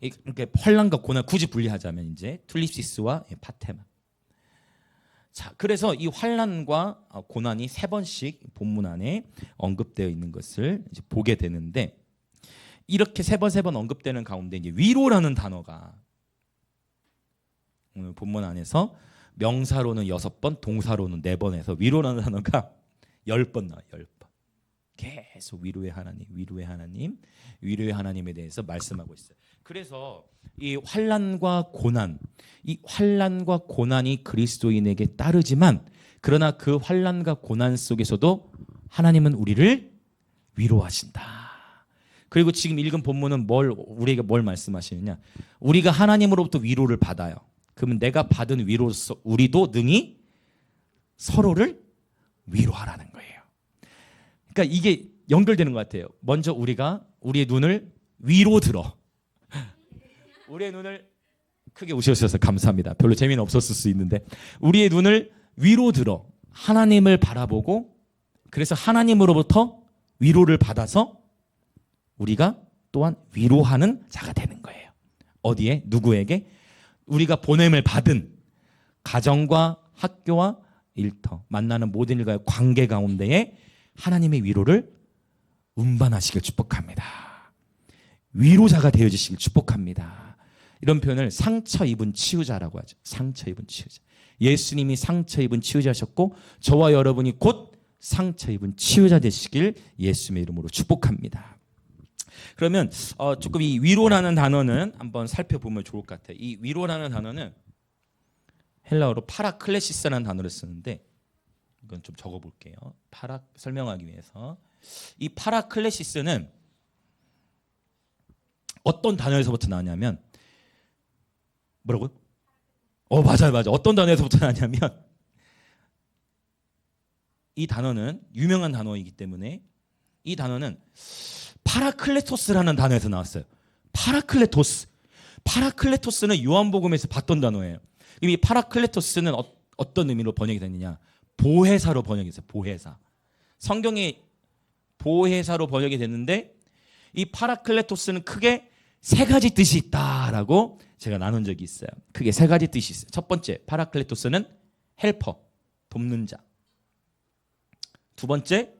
이렇게 환난과 고난 굳이 분리하자면 이제 툴립시스와 파테마. 자, 그래서 이 환난과 고난이 3번씩 본문 안에 언급되어 있는 것을 이제 보게 되는데, 이렇게 3번 언급되는 가운데 이제 위로라는 단어가 오늘 본문 안에서 명사로는 6번, 동사로는 4번 해서 위로라는 단어가 10번 나와요. 10번. 계속 위로의 하나님, 위로의 하나님, 위로의 하나님에 대해서 말씀하고 있어요. 그래서 이 환난과 고난, 이 환난과 고난이 그리스도인에게 따르지만, 그러나 그 환난과 고난 속에서도 하나님은 우리를 위로하신다. 그리고 지금 읽은 본문은 우리에게 뭘 말씀하시느냐? 우리가 하나님으로부터 위로를 받아요. 그러면 내가 받은 위로로서 우리도 능히 서로를 위로하라는 거예요. 그러니까 이게 연결되는 것 같아요. 먼저 우리의 눈을 위로 들어. 우리의 눈을 크게 웃으셔서 감사합니다. 별로 재미는 없었을 수 있는데, 우리의 눈을 위로 들어 하나님을 바라보고, 그래서 하나님으로부터 위로를 받아서 우리가 또한 위로하는 자가 되는 거예요. 어디에? 누구에게? 우리가 보냄을 받은 가정과 학교와 일터, 만나는 모든 일과의 관계 가운데에 하나님의 위로를 운반하시길 축복합니다. 위로자가 되어주시길 축복합니다. 이런 표현을 상처 입은 치유자라고 하죠. 상처 입은 치유자. 예수님이 상처 입은 치유자셨고, 저와 여러분이 곧 상처 입은 치유자 되시길 예수님의 이름으로 축복합니다. 그러면 조금 이 위로라는 단어는 한번 살펴보면 좋을 것 같아요. 이 위로라는 단어는 헬라어로 파라클레시스라는 단어를 쓰는데, 이건 좀 적어볼게요. 설명하기 위해서. 이 파라클레시스는 어떤 단어에서부터 나왔냐면, 뭐라고요? 맞아요. 어떤 단어에서부터 나왔냐면, 이 단어는 유명한 단어이기 때문에 이 단어는 파라클레토스라는 단어에서 나왔어요. 파라클레토스는 요한복음에서 봤던 단어예요. 이 파라클레토스는 어떤 의미로 번역이 됐느냐? 보혜사로 번역이 됐어요. 보혜사. 성경이 보혜사로 번역이 됐는데, 이 파라클레토스는 크게 3가지 뜻이 있다라고 제가 나눈 적이 있어요. 크게 3가지 뜻이 있어요. 첫 번째, 파라클레토스는 헬퍼, 돕는 자. 두 번째,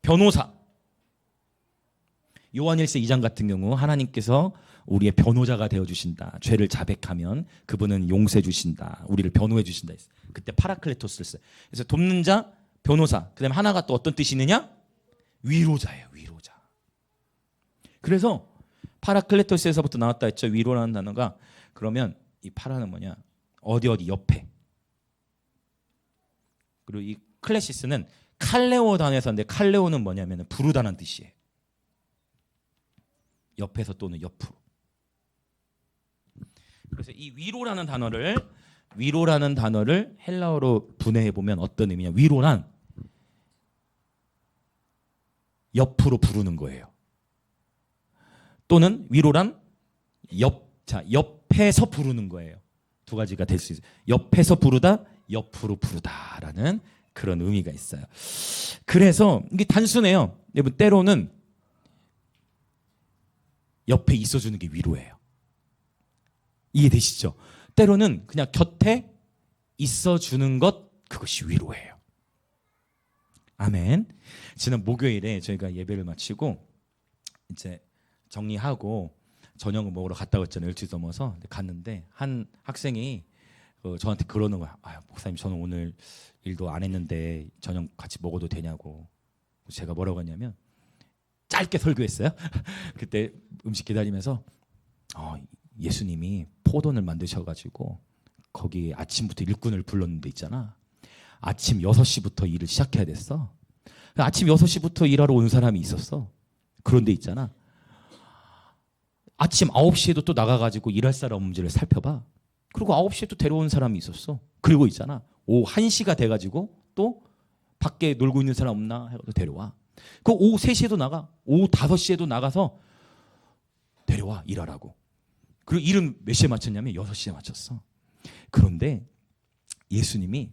변호사. 요한일서 2장 같은 경우 하나님께서 우리의 변호자가 되어주신다. 죄를 자백하면 그분은 용서해 주신다. 우리를 변호해 주신다. 그때 파라클레토스를 써요. 그래서 돕는 자, 변호사. 그 다음에 하나가 또 어떤 뜻이 있느냐? 위로자예요. 위로자. 그래서 파라클레토스에서부터 나왔다 했죠. 위로라는 단어가. 그러면 이 파라는 뭐냐? 어디 옆에. 그리고 이 클레시스는 칼레오 단어에서 왔는데, 칼레오는 뭐냐면 부르다는 뜻이에요. 옆에서 또는 옆으로. 그래서 이 위로라는 단어를 헬라어로 분해해 보면 어떤 의미냐? 위로란 옆으로 부르는 거예요. 또는 위로란 옆에서 부르는 거예요. 두 가지가 될 수 있어요. 옆에서 부르다, 옆으로 부르다라는 그런 의미가 있어요. 그래서 이게 단순해요. 여러분, 때로는 옆에 있어주는 게 위로예요. 이해되시죠? 때로는 그냥 곁에 있어주는 것, 그것이 위로예요. 아멘. 지난 목요일에 저희가 예배를 마치고 이제 정리하고 저녁을 먹으러 갔다 왔잖아요. 일주일 넘어서 갔는데 한 학생이 저한테 그러는 거야. 목사님, 저는 오늘 일도 안 했는데 저녁 같이 먹어도 되냐고. 제가 뭐라고 했냐면, 짧게 설교했어요. 그때 음식 기다리면서 예수님이 포도를 만드셔가지고 거기 아침부터 일꾼을 불렀는데 있잖아. 아침 6시부터 일을 시작해야 됐어. 아침 6시부터 일하러 온 사람이 있었어. 그런데 있잖아, 아침 9시에도 또 나가가지고 일할 사람 없는지를 살펴봐. 그리고 9시에 또 데려온 사람이 있었어. 그리고 있잖아, 오후 1시가 돼가지고 또 밖에 놀고 있는 사람 없나 해가지고 데려와. 그 오후 3시에도 나가, 오후 5시에도 나가서 데려와, 일하라고. 그리고 일은 몇 시에 마쳤냐면 6시에 마쳤어. 그런데 예수님이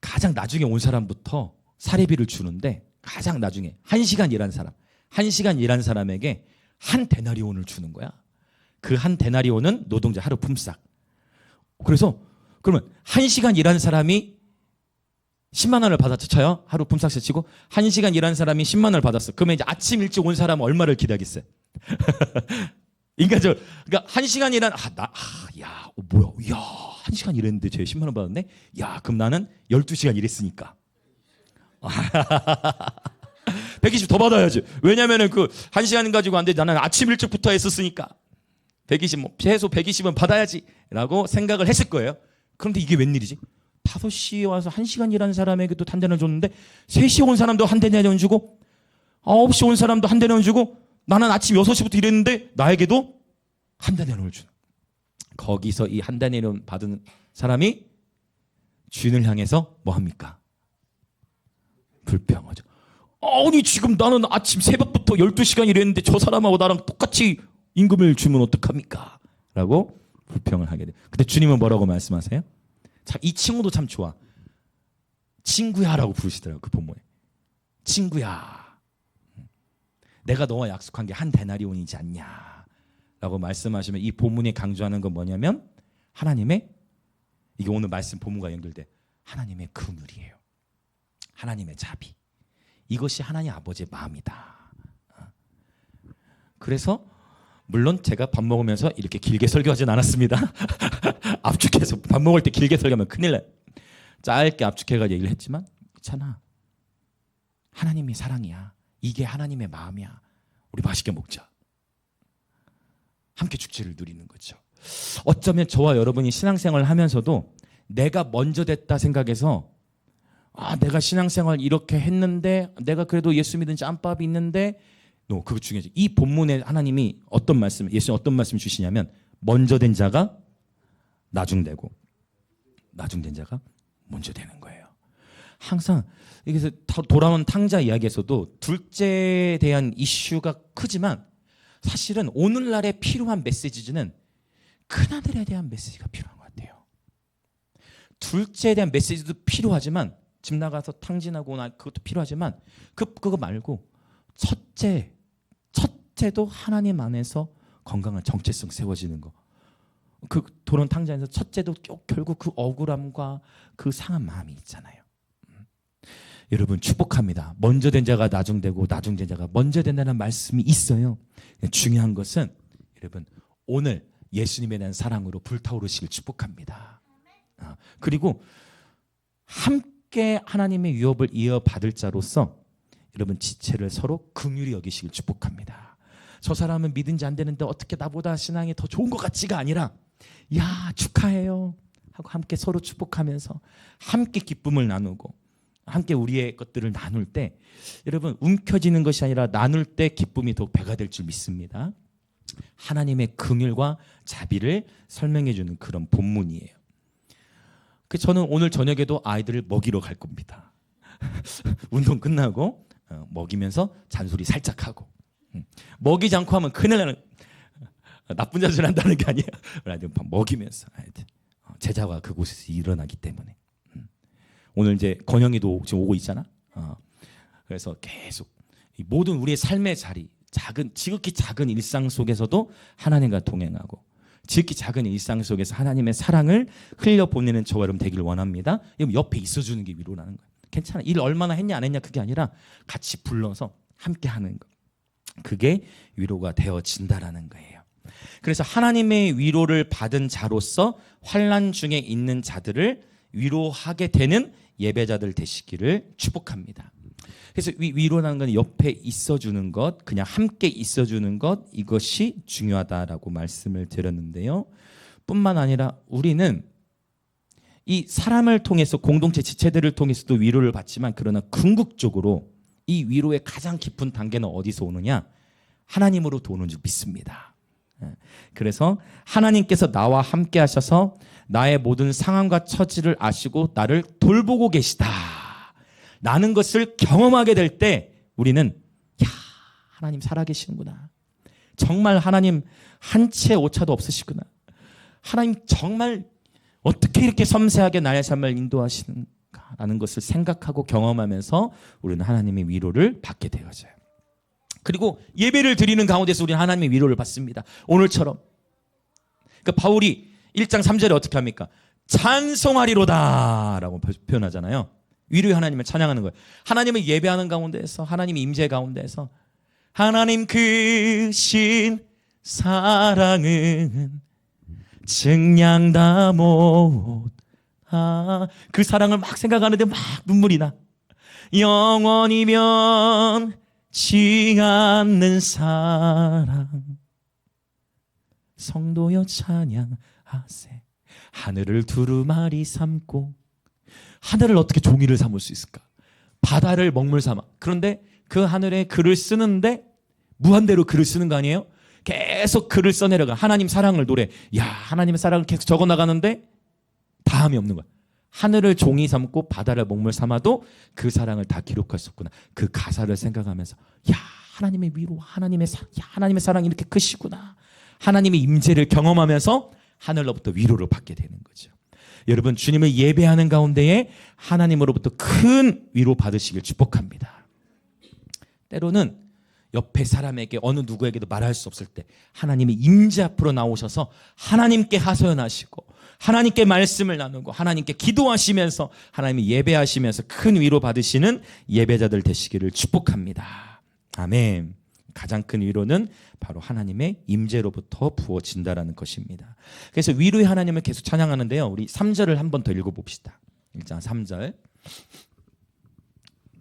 가장 나중에 온 사람부터 사례비를 주는데, 가장 나중에 1시간 일한 사람에게 한 데나리온을 주는 거야. 그 한 데나리온은 노동자 하루 품삯. 그래서 그러면 1시간 일하는 사람이 10만 원을 받았죠. 쳐요. 하루 품삯을 치고 1시간 일하는 사람이 10만 원을 받았어. 그러면 이제 아침 일찍 온 사람은 얼마를 기다리겠어요? 인간적으로. 그러니까 1시간 일한 뭐야? 야, 1시간 일했는데 쟤 10만 원 받았네. 야, 그럼 나는 12시간 일했으니까 120 더 받아야지. 왜냐면은 그 1시간 가지고 안 돼. 나는 아침 일찍부터 했었으니까 120, 최소 120은 받아야지라고 생각을 했을 거예요. 그런데 이게 웬일이지? 5시에 와서 1시간 일하는 사람에게도 한 대는 줬는데 3시에 온 사람도 한 대는 주고 9시에 온 사람도 한 대는 주고 나는 아침 6시부터 일했는데 나에게도 한 대는 주는. 거기서 이 한 대는 받은 사람이 주인을 향해서 뭐 합니까? 불평하죠. 아니 지금 나는 아침 새벽부터 12시간 일했는데 저 사람하고 나랑 똑같이 임금을 주면 어떡합니까? 라고 불평을 하게 돼요. 근데 주님은 뭐라고 말씀하세요? 참, 이 친구도 참 좋아. 친구야 라고 부르시더라고요. 그 본문에. 친구야, 내가 너와 약속한 게 한 데나리온이지 않냐 라고 말씀하시면 이 본문이 강조하는 건 뭐냐면 하나님의, 이게 오늘 말씀 본문과 연결돼, 하나님의 긍휼이에요. 하나님의 자비. 이것이 하나님 아버지의 마음이다. 그래서 물론 제가 밥 먹으면서 이렇게 길게 설교하진 않았습니다. 압축해서 밥 먹을 때 길게 설교하면 큰일 나요. 짧게 압축해가지고 얘기를 했지만 있잖아, 하나님이 사랑이야. 이게 하나님의 마음이야. 우리 맛있게 먹자. 함께 축제를 누리는 거죠. 어쩌면 저와 여러분이 신앙생활을 하면서도 내가 먼저 됐다 생각해서 내가 신앙생활 이렇게 했는데 내가 그래도 예수 믿은 짬밥이 있는데 그거 중요하지. 이 본문에 하나님이 예수님 어떤 말씀 주시냐면 먼저 된 자가 나중되고 나중된 자가 먼저 되는 거예요. 항상 여기서 돌아온 탕자 이야기에서도 둘째에 대한 이슈가 크지만 사실은 오늘날에 필요한 메시지는 큰아들에 대한 메시지가 필요한 것 같아요. 둘째에 대한 메시지도 필요하지만 집 나가서 탕진하고 그것도 필요하지만 그거 말고 첫째도 하나님 안에서 건강한 정체성 세워지는 거. 그 도론 탕자에서 첫째도 결국 그 억울함과 그 상한 마음이 있잖아요. 여러분 축복합니다. 먼저 된 자가 나중되고 나중된 자가 먼저 된다는 말씀이 있어요. 중요한 것은 여러분 오늘 예수님에 대한 사랑으로 불타오르시길 축복합니다. 그리고 함께 하나님의 유업을 이어받을 자로서 여러분 지체를 서로 긍휼히 여기시길 축복합니다. 저 사람은 믿은지 안 되는데 어떻게 나보다 신앙이 더 좋은 것 같지가 아니라 야 축하해요 하고 함께 서로 축복하면서 함께 기쁨을 나누고 함께 우리의 것들을 나눌 때 여러분 움켜쥐는 것이 아니라 나눌 때 기쁨이 더 배가 될 줄 믿습니다. 하나님의 긍휼과 자비를 설명해 주는 그런 본문이에요. 저는 오늘 저녁에도 아이들을 먹이러 갈 겁니다. 운동 끝나고 먹이면서 잔소리 살짝 하고 먹이지 않고 하면 큰일 나는, 나쁜 잔소리 한다는 게 아니에요. 먹이면서 아이들 제자가 그곳에서 일어나기 때문에 오늘 이제 건영이도 지금 오고 있잖아. 그래서 계속 모든 우리의 삶의 자리, 지극히 작은 일상 속에서도 하나님과 동행하고 지극히 작은 일상 속에서 하나님의 사랑을 흘려보내는 저와 여러분 되기를 원합니다. 옆에 있어주는 게 위로라는 거예요. 괜찮아. 일 얼마나 했냐 안 했냐 그게 아니라 같이 불러서 함께 하는 거. 그게 위로가 되어진다라는 거예요. 그래서 하나님의 위로를 받은 자로서 환난 중에 있는 자들을 위로하게 되는 예배자들 되시기를 축복합니다. 그래서 위로라는 건 옆에 있어주는 것, 그냥 함께 있어주는 것, 이것이 중요하다라고 말씀을 드렸는데요. 뿐만 아니라 우리는 이 사람을 통해서 공동체 지체들을 통해서도 위로를 받지만 그러나 궁극적으로 이 위로의 가장 깊은 단계는 어디서 오느냐? 하나님으로부터 오는 줄 믿습니다. 그래서 하나님께서 나와 함께 하셔서 나의 모든 상황과 처지를 아시고 나를 돌보고 계시다 라는 것을 경험하게 될 때 우리는 하나님 살아계시는구나. 정말 하나님 한 채 오차도 없으시구나. 하나님 정말 어떻게 이렇게 섬세하게 나의 삶을 인도하시는가라는 것을 생각하고 경험하면서 우리는 하나님의 위로를 받게 되어져요. 그리고 예배를 드리는 가운데서 우리는 하나님의 위로를 받습니다. 오늘처럼 그러니까 바울이 1장 3절에 어떻게 합니까? 찬송하리로다 라고 표현하잖아요. 위로의 하나님을 찬양하는 거예요. 하나님을 예배하는 가운데에서, 하나님의 임재 가운데에서 하나님 크신 사랑은 증량다 못하. 그 사랑을 막 생각하는데 막 눈물이 나. 영원히 변치 않는 사랑. 성도여 찬양하세. 하늘을 두루마리 삼고. 하늘을 어떻게 종이를 삼을 수 있을까? 바다를 먹물 삼아. 그런데 그 하늘에 글을 쓰는데 무한대로 글을 쓰는 거 아니에요? 계속 글을 써내려가. 하나님 사랑을 노래. 야, 하나님의 사랑을 계속 적어나가는데 다음이 없는 거야. 하늘을 종이 삼고 바다를 먹물 삼아도 그 사랑을 다 기록할 수 없구나. 그 가사를 생각하면서 야, 하나님의 위로, 하나님의 사랑이 이렇게 크시구나. 하나님의 임재를 경험하면서 하늘로부터 위로를 받게 되는 거죠. 여러분, 주님을 예배하는 가운데에 하나님으로부터 큰 위로 받으시길 축복합니다. 때로는 옆에 사람에게 어느 누구에게도 말할 수 없을 때 하나님의 임재 앞으로 나오셔서 하나님께 하소연하시고 하나님께 말씀을 나누고 하나님께 기도하시면서 하나님을 예배하시면서 큰 위로 받으시는 예배자들 되시기를 축복합니다. 아멘. 가장 큰 위로는 바로 하나님의 임재로부터 부어진다라는 것입니다. 그래서 위로의 하나님을 계속 찬양하는데요. 우리 3절을 한 번 더 읽어봅시다. 1장 3절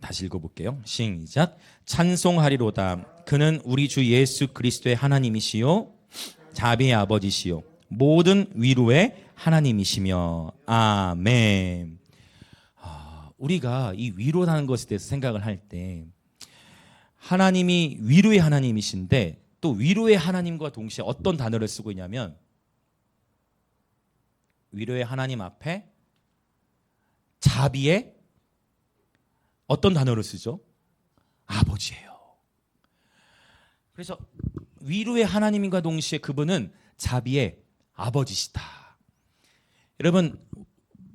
다시 읽어볼게요. 시작. 찬송하리로다. 그는 우리 주 예수 그리스도의 하나님이시요 자비의 아버지시요 모든 위로의 하나님이시며. 아멘. 우리가 이 위로라는 것에 대해서 생각을 할 때 하나님이 위로의 하나님이신데 또 위로의 하나님과 동시에 어떤 단어를 쓰고 있냐면 위로의 하나님 앞에 자비의 어떤 단어를 쓰죠? 아버지예요. 그래서 위로의 하나님과 동시에 그분은 자비의 아버지시다. 여러분,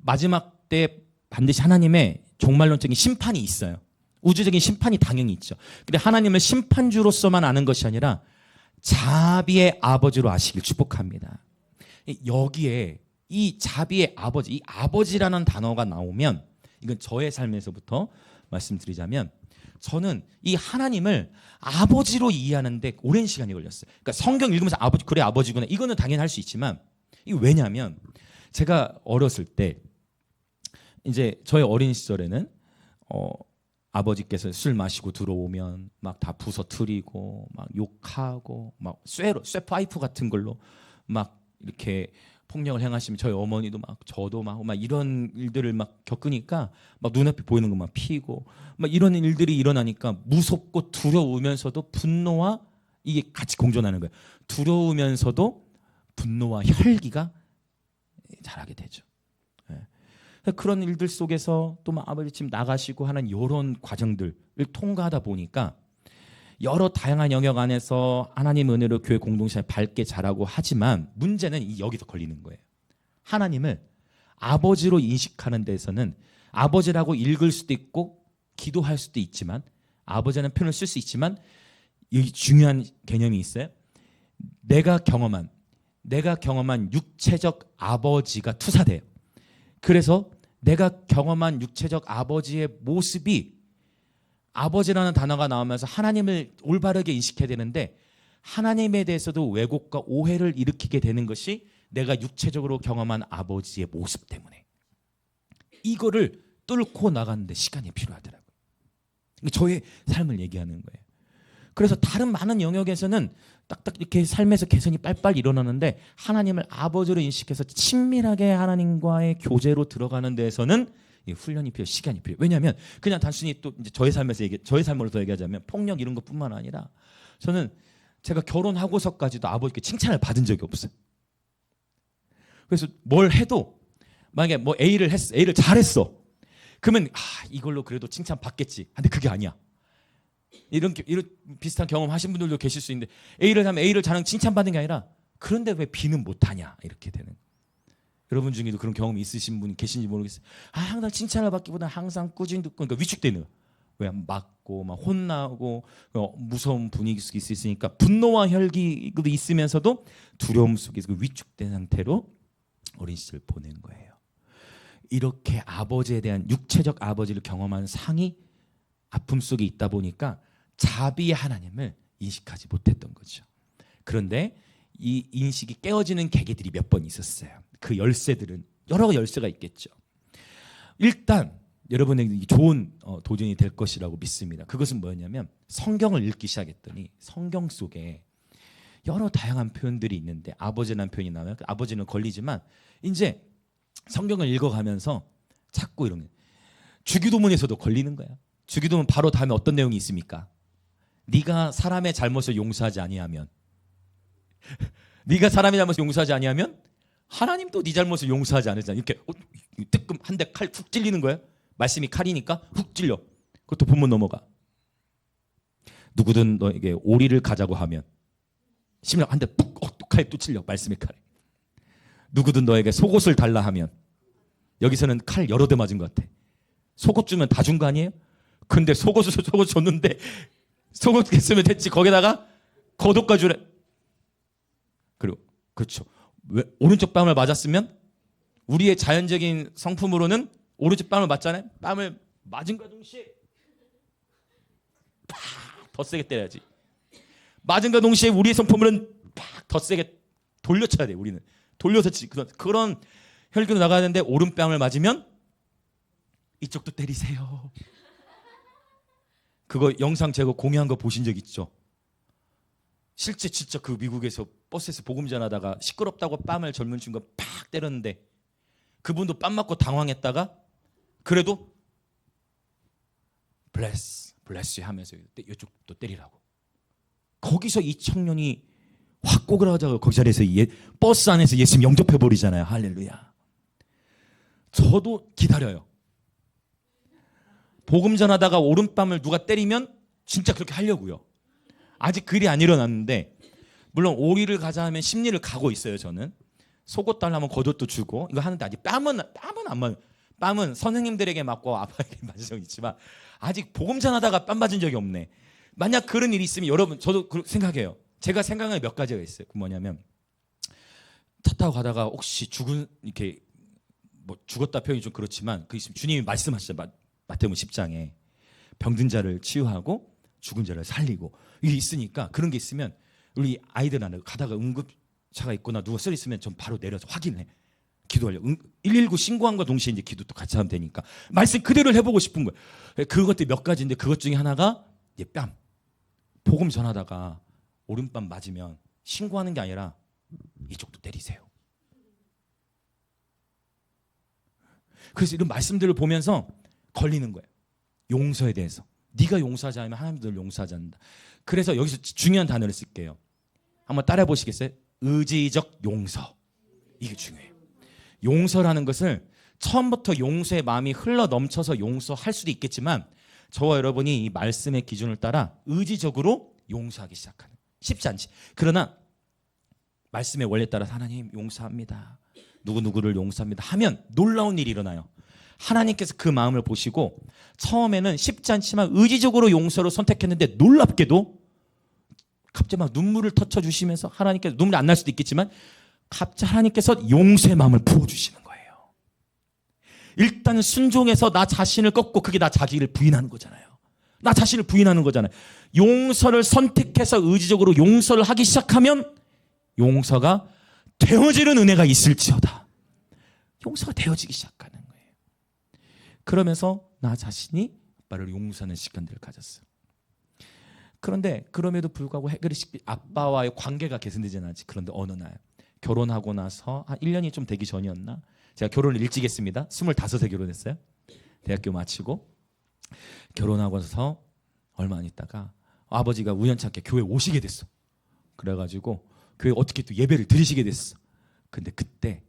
마지막 때 반드시 하나님의 종말론적인 심판이 있어요. 우주적인 심판이 당연히 있죠. 근데 하나님을 심판주로서만 아는 것이 아니라 자비의 아버지로 아시길 축복합니다. 여기에 이 자비의 아버지, 이 아버지라는 단어가 나오면 이건 저의 삶에서부터 말씀드리자면 저는 이 하나님을 아버지로 이해하는데 오랜 시간이 걸렸어요. 그러니까 성경 읽으면서 아버지, 그래 아버지구나, 이거는 당연히 할 수 있지만 이게 왜냐하면 제가 어렸을 때 이제 저의 어린 시절에는 아버지께서 술 마시고 들어오면 막 다 부서뜨리고 막 욕하고 막 쇠 파이프 같은 걸로 막 이렇게 폭력을 행하시면 저희 어머니도 막 저도 막 이런 일들을 막 겪으니까 막 눈앞에 보이는 것만 피고 막 이런 일들이 일어나니까 무섭고 두려우면서도 분노와 이게 같이 공존하는 거예요. 두려우면서도 분노와 혈기가 자라게 되죠. 그런 일들 속에서 또 막 아버지 집 나가시고 하는 이런 과정들을 통과하다 보니까 여러 다양한 영역 안에서 하나님 은혜로 교회 공동체에 밝게 자라고 하지만 문제는 여기서 걸리는 거예요. 하나님을 아버지로 인식하는 데서는 아버지라고 읽을 수도 있고 기도할 수도 있지만 아버지라는 표현을 쓸 수 있지만 여기 중요한 개념이 있어요. 내가 경험한 육체적 아버지가 투사돼요. 그래서 내가 경험한 육체적 아버지의 모습이 아버지라는 단어가 나오면서 하나님을 올바르게 인식해야 되는데 하나님에 대해서도 왜곡과 오해를 일으키게 되는 것이 내가 육체적으로 경험한 아버지의 모습 때문에 이거를 뚫고 나가는데 시간이 필요하더라고요. 저의 삶을 얘기하는 거예요. 그래서 다른 많은 영역에서는 딱딱 이렇게 삶에서 개선이 빨빨 일어나는데 하나님을 아버지로 인식해서 친밀하게 하나님과의 교제로 들어가는 데에서는 훈련이 필요해요. 시간이 필요해요. 왜냐하면 그냥 단순히 또 이제 저의 삶으로 더 얘기하자면 폭력 이런 것뿐만 아니라 저는 제가 결혼하고서까지도 아버지께 칭찬을 받은 적이 없어요. 그래서 뭘 해도 만약에 뭐 A를 잘했어. 그러면 이걸로 그래도 칭찬 받겠지. 근데 그게 아니야. 이런 비슷한 경험 하신 분들도 계실 수 있는데 A를 하면 A를 잘하는 칭찬받는 게 아니라 그런데 왜 B는 못하냐 이렇게 되는. 여러분 중에도 그런 경험이 있으신 분이 계신지 모르겠어요. 항상 칭찬을 받기보다 항상 꾸준히 듣고 그러니까 위축되는. 왜 맞고 막 혼나고 무서운 분위기 속에 있으니까 분노와 혈기도 있으면서도 두려움 속에서 위축된 상태로 어린 시절 보낸 거예요. 이렇게 아버지에 대한 육체적 아버지를 경험한 상이 아픔 속에 있다 보니까 자비의 하나님을 인식하지 못했던 거죠. 그런데 이 인식이 깨어지는 계기들이 몇 번 있었어요. 그 열쇠들은 여러 열쇠가 있겠죠. 일단 여러분에게 좋은 도전이 될 것이라고 믿습니다. 그것은 뭐였냐면 성경을 읽기 시작했더니 성경 속에 여러 다양한 표현들이 있는데 아버지라는 표현이 나와요. 아버지는 걸리지만 이제 성경을 읽어가면서 찾고 이러면 주기도문에서도 걸리는 거야. 주기도문 바로 다음에 어떤 내용이 있습니까? 네가 사람의 잘못을 용서하지 아니하면 네가 사람의 잘못을 용서하지 아니하면 하나님도 네 잘못을 용서하지 않으잖아. 이렇게 뜨끔 한 대 칼 훅 찔리는 거야. 말씀이 칼이니까 훅 찔려. 그것도 본문 넘어가. 누구든 너에게 오리를 가자고 하면 심령 한 대 푹 칼 또 찔려. 말씀의 칼. 누구든 너에게 속옷을 달라 하면 여기서는 칼 여러 대 맞은 것 같아. 속옷 주면 다 준 거 아니에요? 근데 속옷 줬는데 속옷 쓰면 됐지. 거기다가 겉옷까지 주래. 그리고 그렇죠. 왜 오른쪽 뺨을 맞았으면 우리의 자연적인 성품으로는 오른쪽 뺨을 맞잖아요. 뺨을 맞은과 동시에 팍 더 세게 때려야지. 맞은과 동시에 우리의 성품으로는 팍 더 세게 돌려쳐야 돼. 우리는 돌려서 치. 그런 혈기로 나가야 되는데 오른뺨을 맞으면 이쪽도 때리세요. 그거 영상 제가 공유한 거 보신 적 있죠? 실제 진짜 그 미국에서 버스에서 복음 전하다가 시끄럽다고 뺨을 젊은 친구가 팍 때렸는데 그분도 뺨 맞고 당황했다가 그래도 bless you 하면서 이쪽도 때리라고. 거기서 이 청년이 확 꼬그라져서 그 자리에서 버스 안에서 예수님 영접해버리잖아요. 할렐루야. 저도 기다려요. 복음 전하다가 오른뺨을 누가 때리면 진짜 그렇게 하려고요. 아직 그 일이 안 일어났는데 물론 오리를 가자 하면 심리를 가고 있어요. 저는 속옷 달라면 겉옷도 주고 이거 하는데 아직 뺨은 안 맞아요. 뺨은 선생님들에게 맞고 아빠에게 맞은 적이 있지만 아직 복음 전하다가 뺨 맞은 적이 없네. 만약 그런 일이 있으면 여러분 저도 생각해요. 제가 생각하는 몇 가지가 있어요. 그 뭐냐면 차 타고 가다가 혹시 이렇게 뭐 죽었다 표현이 좀 그렇지만 그 있으면 주님이 말씀하시죠. 마태복음 10장에 병든 자를 치유하고 죽은 자를 살리고 이게 있으니까 그런 게 있으면 우리 아이들한테 가다가 응급차가 있거나 누가 쓰러 있으면 좀 바로 내려서 확인해. 기도하려. 119 신고함과 동시에 이제 기도도 같이 하면 되니까 말씀 그대로 해보고 싶은 거예요. 그것들 몇 가지인데 그것 중에 하나가 이제 뺨. 복음 전하다가 오른뺨 맞으면 신고하는 게 아니라 이쪽도 때리세요. 그래서 이런 말씀들을 보면서 걸리는 거예요. 용서에 대해서. 네가 용서하지 않으면 하나님도 널 용서하지 않는다. 그래서 여기서 중요한 단어를 쓸게요. 한번 따라해 보시겠어요? 의지적 용서. 이게 중요해요. 용서라는 것을 처음부터 용서의 마음이 흘러 넘쳐서 용서할 수도 있겠지만 저와 여러분이 이 말씀의 기준을 따라 의지적으로 용서하기 시작하는. 쉽지 않지. 그러나 말씀의 원리에 따라 하나님 용서합니다. 누구누구를 용서합니다. 하면 놀라운 일이 일어나요. 하나님께서 그 마음을 보시고 처음에는 쉽지 않지만 의지적으로 용서를 선택했는데 놀랍게도 갑자기 막 눈물을 터쳐주시면서 하나님께서 눈물이 안 날 수도 있겠지만 갑자기 하나님께서 용서의 마음을 부어주시는 거예요. 일단 순종해서 나 자신을 꺾고 그게 나 자기를 부인하는 거잖아요. 나 자신을 부인하는 거잖아요. 용서를 선택해서 의지적으로 용서를 하기 시작하면 용서가 되어지는 은혜가 있을지어다. 용서가 되어지기 시작하는 거예요. 그러면서 나 자신이 아빠를 용서하는 시간들을 가졌어요. 그런데 그럼에도 불구하고 해결이 아빠와의 관계가 개선되지 않았지. 그런데 어느 날 결혼하고 나서 한 1년이 좀 되기 전이었나? 제가 결혼을 일찍 했습니다. 25에 결혼했어요. 대학교 마치고 결혼하고 나서 얼마 안 있다가 아버지가 우연찮게 교회 오시게 됐어. 그래가지고 교회 어떻게 또 예배를 드리시게 됐어. 근데 그때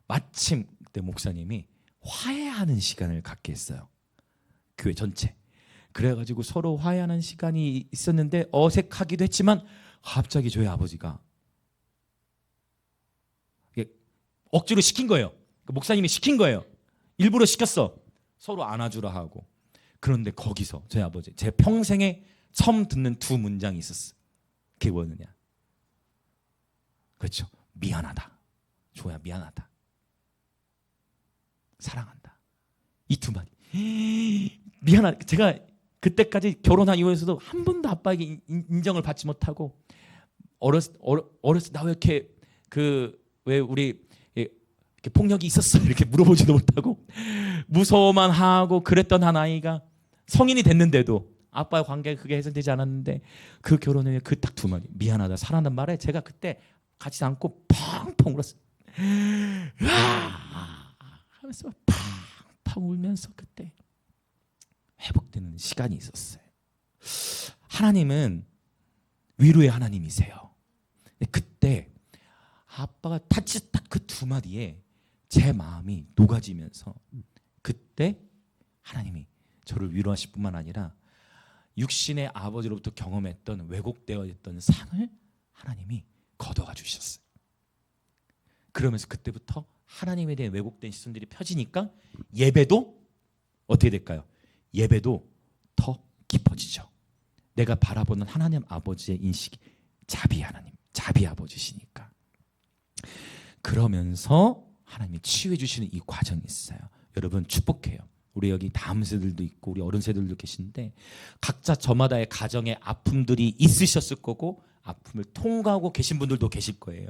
마침 그때 목사님이 화해하는 시간을 갖게 했어요. 교회 전체. 그래가지고 서로 화해하는 시간이 있었는데 어색하기도 했지만 갑자기 저희 아버지가 억지로 시킨 거예요. 목사님이 시킨 거예요. 일부러 시켰어. 서로 안아주라 하고. 그런데 거기서 저희 아버지 제 평생에 처음 듣는 두 문장이 있었어요. 그게 뭐였느냐? 그렇죠. 미안하다. 조야 미안하다. 사랑한다. 이 두 마디. 미안하다. 제가 그때까지 결혼한 이후에서도 한 번도 아빠에게 인정을 받지 못하고 어렸을 때 나 왜 이렇게 왜 우리 이렇게 폭력이 있었어 이렇게 물어보지도 못하고 무서워만 하고 그랬던 한 아이가 성인이 됐는데도 아빠의 관계가 그게 해소되지 않았는데 그 결혼 후에 그 딱 두 마디 미안하다 사랑한다는 말에 제가 그때 같이 안고 펑펑 울었어요. 하면서 펑펑 울면서 그때 회복되는 시간이 있었어요. 하나님은 위로의 하나님이세요. 그때 아빠가 타치 딱 그 두 마디에 제 마음이 녹아지면서 그때 하나님이 저를 위로하실 뿐만 아니라 육신의 아버지로부터 경험했던 왜곡되어 있던 상을 하나님이 걷어가 주셨어요. 그러면서 그때부터 하나님에 대한 왜곡된 시선들이 펴지니까 예배도 어떻게 될까요? 예배도 더 깊어지죠. 내가 바라보는 하나님 아버지의 인식이 자비 하나님, 자비 아버지시니까. 그러면서 하나님이 치유해 주시는 이 과정이 있어요. 여러분 축복해요. 우리 여기 다음 세들도 있고 우리 어른 세들도 계신데 각자 저마다의 가정에 아픔들이 있으셨을 거고 아픔을 통과하고 계신 분들도 계실 거예요.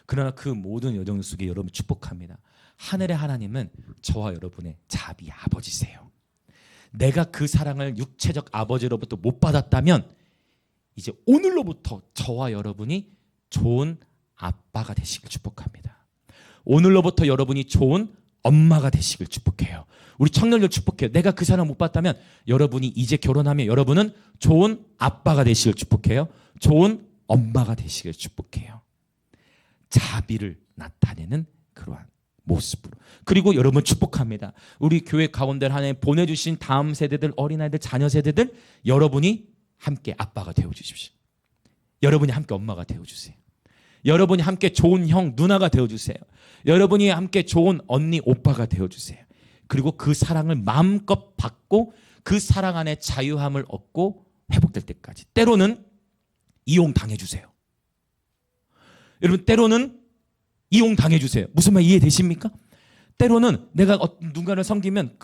그러나 그 모든 여정 속에 여러분 축복합니다. 하늘의 하나님은 저와 여러분의 자비 아버지세요. 내가 그 사랑을 육체적 아버지로부터 못 받았다면 이제 오늘로부터 저와 여러분이 좋은 아빠가 되시길 축복합니다. 오늘로부터 여러분이 좋은 엄마가 되시길 축복해요. 우리 청년들 축복해요. 내가 그 사랑을 못 받다면 여러분이 이제 결혼하면 여러분은 좋은 아빠가 되시길 축복해요. 좋은 엄마가 되시길 축복해요. 자비를 나타내는 그러한 모습으로. 그리고 여러분 축복합니다. 우리 교회 가운데 하나님 보내주신 다음 세대들, 어린아이들, 자녀 세대들 여러분이 함께 아빠가 되어주십시오. 여러분이 함께 엄마가 되어주세요. 여러분이 함께 좋은 형, 누나가 되어주세요. 여러분이 함께 좋은 언니, 오빠가 되어주세요. 그리고 그 사랑을 마음껏 받고 그 사랑 안에 자유함을 얻고 회복될 때까지 때로는 이용당해주세요. 여러분 때로는 이용당해주세요. 무슨 말 이해되십니까? 때로는 내가 누군가를 섬기면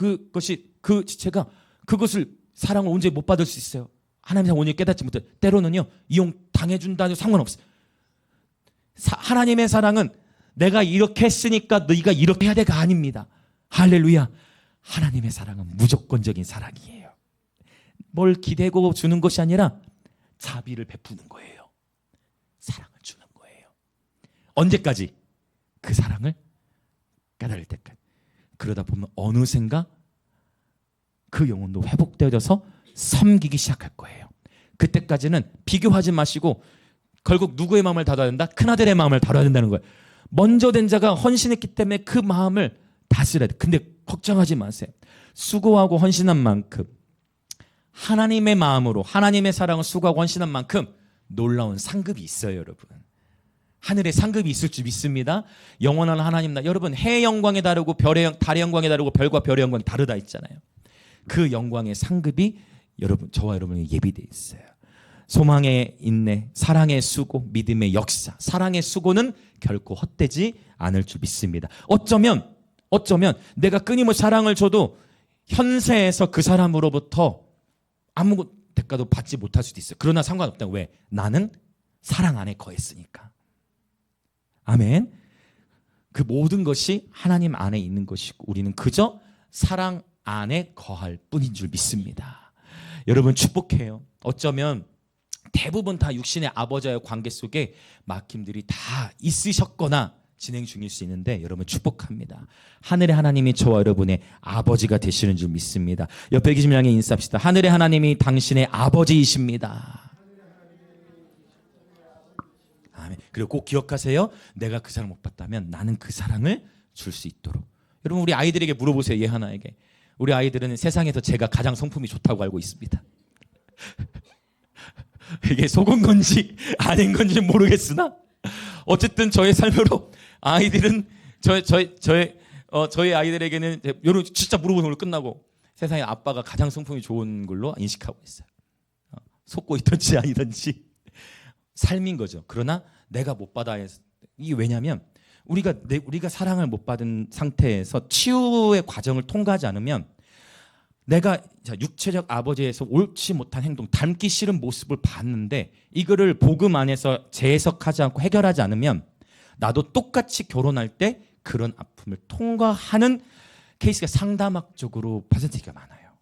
제가 그것을 사랑을 언제 못 받을 수 있어요. 하나님 오늘 깨닫지 못해. 때로는요 이용당해준다 해도 상관없어요. 하나님의 사랑은 내가 이렇게 했으니까 너희가 이렇게 해야 돼가 아닙니다. 할렐루야. 하나님의 사랑은 무조건적인 사랑이에요. 뭘 기대고 주는 것이 아니라 자비를 베푸는 거예요. 사랑을 주는 거예요. 언제까지? 그 사랑을 깨달을 때까지. 그러다 보면 어느샌가 그 영혼도 회복되어져서 섬기기 시작할 거예요. 그때까지는 비교하지 마시고 결국 누구의 마음을 다뤄야 된다? 큰아들의 마음을 다뤄야 된다는 거예요. 먼저 된 자가 헌신했기 때문에 그 마음을 다스려야 돼. 근데 걱정하지 마세요. 수고하고 헌신한 만큼 하나님의 마음으로 하나님의 사랑을 수고하고 헌신한 만큼 놀라운 상급이 있어요. 여러분. 하늘에 상급이 있을 줄 믿습니다. 영원한 하나님 나 여러분 해의 영광이 다르고 달의 영광이 다르고 별과 별의 영광이 다르다 있잖아요. 그 영광의 상급이 여러분 저와 여러분에게 예비되어 있어요. 소망의 인내, 사랑의 수고, 믿음의 역사. 사랑의 수고는 결코 헛되지 않을 줄 믿습니다. 어쩌면 내가 끊임없이 사랑을 줘도 현세에서 그 사람으로부터 아무 대가도 받지 못할 수도 있어요. 그러나 상관없다. 왜? 나는 사랑 안에 거했으니까. 아멘. 그 모든 것이 하나님 안에 있는 것이고 우리는 그저 사랑 안에 거할 뿐인 줄 믿습니다. 여러분 축복해요. 어쩌면 대부분 다 육신의 아버지와의 관계 속에 막힘들이 다 있으셨거나 진행 중일 수 있는데 여러분 축복합니다. 하늘의 하나님이 저와 여러분의 아버지가 되시는 줄 믿습니다. 옆에 계신 분에게 인사합시다. 하늘의 하나님이 당신의 아버지이십니다. 아멘. 그리고 꼭 기억하세요. 내가 그 사랑을 못 받다면 나는 그 사랑을 줄 수 있도록. 여러분 우리 아이들에게 물어보세요. 얘 하나에게. 우리 아이들은 세상에서 제가 가장 성품이 좋다고 알고 있습니다. 이게 속은 건지 아닌 건지 모르겠으나 어쨌든 저의 삶으로 아이들은 저희 아이들에게는 요런 진짜 물어보는 걸로 끝나고 세상에 아빠가 가장 성품이 좋은 걸로 인식하고 있어요. 속고 있든지 아니든지 삶인 거죠. 그러나 내가 못 받아. 이게 왜냐하면 우리가 사랑을 못 받은 상태에서 치유의 과정을 통과하지 않으면 내가 육체적 아버지에서 옳지 못한 행동, 닮기 싫은 모습을 봤는데 이거를 복음 안에서 재해석하지 않고 해결하지 않으면 나도 똑같이 결혼할 때 그런 아픔을 통과하는 케이스가 상담학적으로 퍼센티지가 많아요.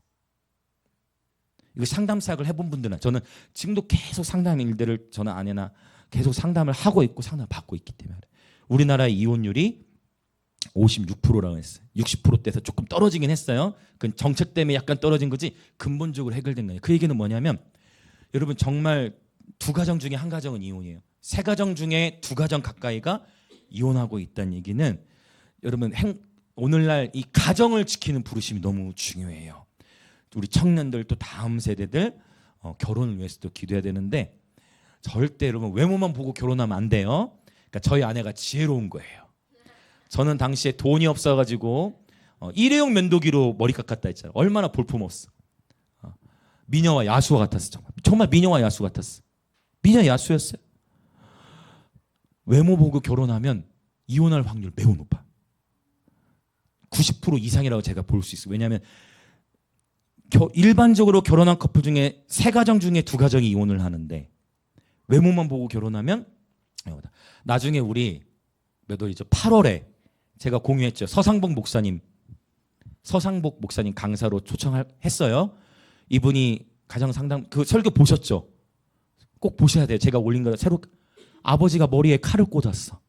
이거 상담 사역을 해본 분들은 저는 지금도 계속 상담 일들을 저는 아내나 계속 상담을 하고 있고 상담을 받고 있기 때문에 우리나라의 이혼율이 56%라고 했어요. 60%대에서 조금 떨어지긴 했어요. 그건 정책 때문에 약간 떨어진 거지 근본적으로 해결된 거예요. 그 얘기는 뭐냐면 여러분 정말 두 가정 중에 한 가정은 이혼이에요. 세 가정 중에 두 가정 가까이가 이혼하고 있다는 얘기는 여러분 오늘날 이 가정을 지키는 부르심이 너무 중요해요. 우리 청년들 또 다음 세대들 결혼을 위해서도 기도해야 되는데 절대 여러분 외모만 보고 결혼하면 안 돼요. 그러니까 저희 아내가 지혜로운 거예요. 저는 당시에 돈이 없어가지고 일회용 면도기로 머리 깎았다 했잖아요. 얼마나 볼품없어. 미녀와 야수와 같았어. 정말 미녀와 야수 같았어. 미녀 야수였어요. 외모 보고 결혼하면 이혼할 확률 매우 높아. 90% 이상이라고 제가 볼 수 있어요. 왜냐하면 일반적으로 결혼한 커플 중에 세 가정 중에 두 가정이 이혼을 하는데 외모만 보고 결혼하면 나중에 우리 몇 월이죠? 8월에 제가 공유했죠. 서상복 목사님 강사로 초청했어요. 이분이 가정 상담 그 설교 보셨죠? 꼭 보셔야 돼요. 제가 올린 거 새로 아버지가 머리에 칼을 꽂았어.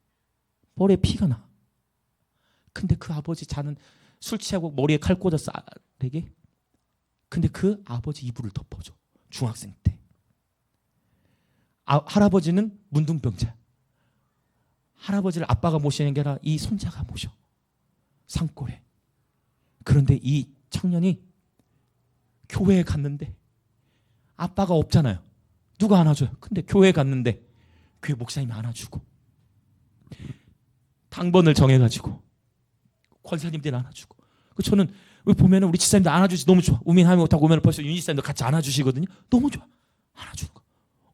머리에 피가 나. 근데 그 아버지 자는 술 취하고 머리에 칼 꽂았어. 되게. 근데 그 아버지 이불을 덮어줘. 중학생 때. 할아버지는 문둥병자. 할아버지를 아빠가 모시는 게 아니라 이 손자가 모셔. 산골에. 그런데 이 청년이 교회에 갔는데 아빠가 없잖아요. 누가 안아줘요? 근데 교회에 갔는데 교회 목사님이 안아주고 당번을 정해가지고 권사님들이 안아주고 저는 보면은 우리 집사님들 안아주시 너무 좋아. 우민하면 못하고 오면 벌써 윤희 집사님도 같이 안아주시거든요. 너무 좋아. 안아주는 거.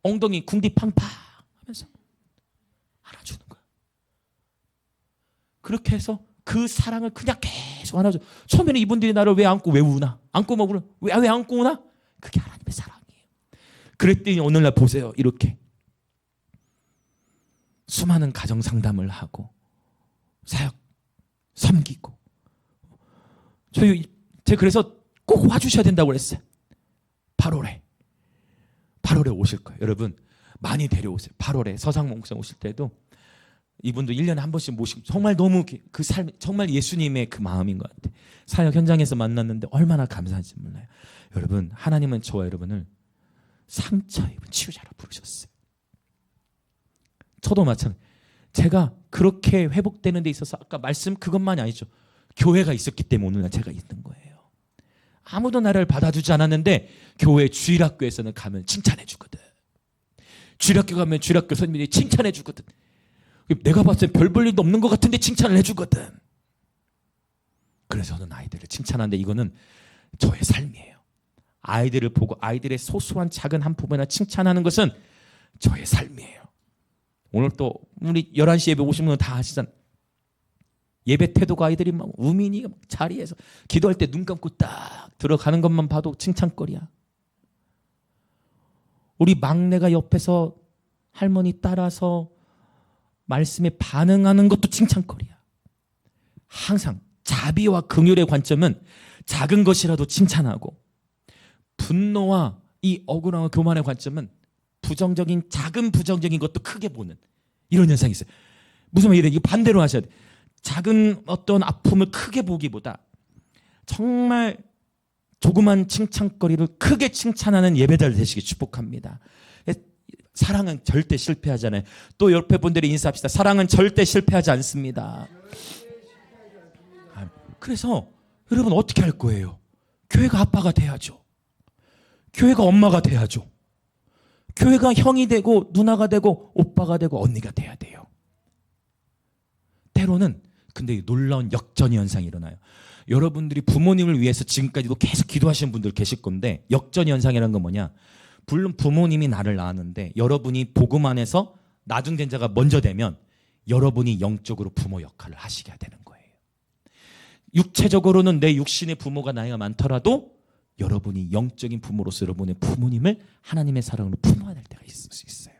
엉덩이 궁디 팡팡 하면서 안아주는 거야. 그렇게 해서 그 사랑을 그냥 계속 안아줘. 처음에는 이분들이 나를 왜 안고 왜 우나? 안고 막 울어. 왜 안고 우나? 그게 하나님의 사랑이에요. 그랬더니 오늘날 보세요. 이렇게 수많은 가정 상담을 하고 사역 섬기고 제가 그래서 꼭 와주셔야 된다고 그랬어요. 8월에 오실 거예요. 여러분 많이 데려오세요. 8월에 서상목 목사 오실 때도 이분도 1년에 한 번씩 모시고 정말 너무 그 삶 정말 예수님의 그 마음인 것 같아요. 사역 현장에서 만났는데 얼마나 감사한지 몰라요. 여러분 하나님은 저와 여러분을 상처 입은 치유자로 부르셨어요. 저도 마찬가지. 제가 그렇게 회복되는 데 있어서 아까 말씀 그것만이 아니죠. 교회가 있었기 때문에 오늘날 제가 있는 거예요. 아무도 나를 받아주지 않았는데 교회 주일학교에서는 가면 칭찬해 주거든. 주일학교 가면 주일학교 선생님들이 칭찬해 주거든. 내가 봤을 때 별 볼 일도 없는 것 같은데 칭찬을 해주거든. 그래서 저는 아이들을 칭찬하는데 이거는 저의 삶이에요. 아이들을 보고 아이들의 소소한 작은 한 부분이나 칭찬하는 것은 저의 삶이에요. 오늘 또 우리 11시 예배 오신 분은 다 아시잖아요. 예배 태도가 아이들이 막 우민이가 막 자리에서 기도할 때 눈 감고 딱 들어가는 것만 봐도 칭찬거리야. 우리 막내가 옆에서 할머니 따라서 말씀에 반응하는 것도 칭찬거리야. 항상 자비와 긍휼의 관점은 작은 것이라도 칭찬하고 분노와 이 억울함과 교만의 관점은 작은 부정적인 것도 크게 보는 이런 현상이 있어요. 무슨 말이래? 이거 반대로 하셔야 돼. 작은 어떤 아픔을 크게 보기보다 정말 조그만 칭찬거리를 크게 칭찬하는 예배자들 되시길 축복합니다. 사랑은 절대 실패하지 않아요. 또 옆에 분들이 인사합시다. 사랑은 절대 실패하지 않습니다. 그래서 여러분 어떻게 할 거예요? 교회가 아빠가 돼야죠. 교회가 엄마가 돼야죠. 교회가 형이 되고 누나가 되고 오빠가 되고 언니가 돼야 돼요. 때로는 근데 놀라운 역전 현상이 일어나요. 여러분들이 부모님을 위해서 지금까지도 계속 기도하시는 분들 계실 건데, 역전현상이라는 건 뭐냐? 물론 부모님이 나를 낳았는데 여러분이 복음 안에서 나중된 자가 먼저 되면 여러분이 영적으로 부모 역할을 하시게 되는 거예요. 육체적으로는 내 육신의 부모가 나이가 많더라도 여러분이 영적인 부모로서 여러분의 부모님을 하나님의 사랑으로 품어야 될 때가 있을 수 있어요.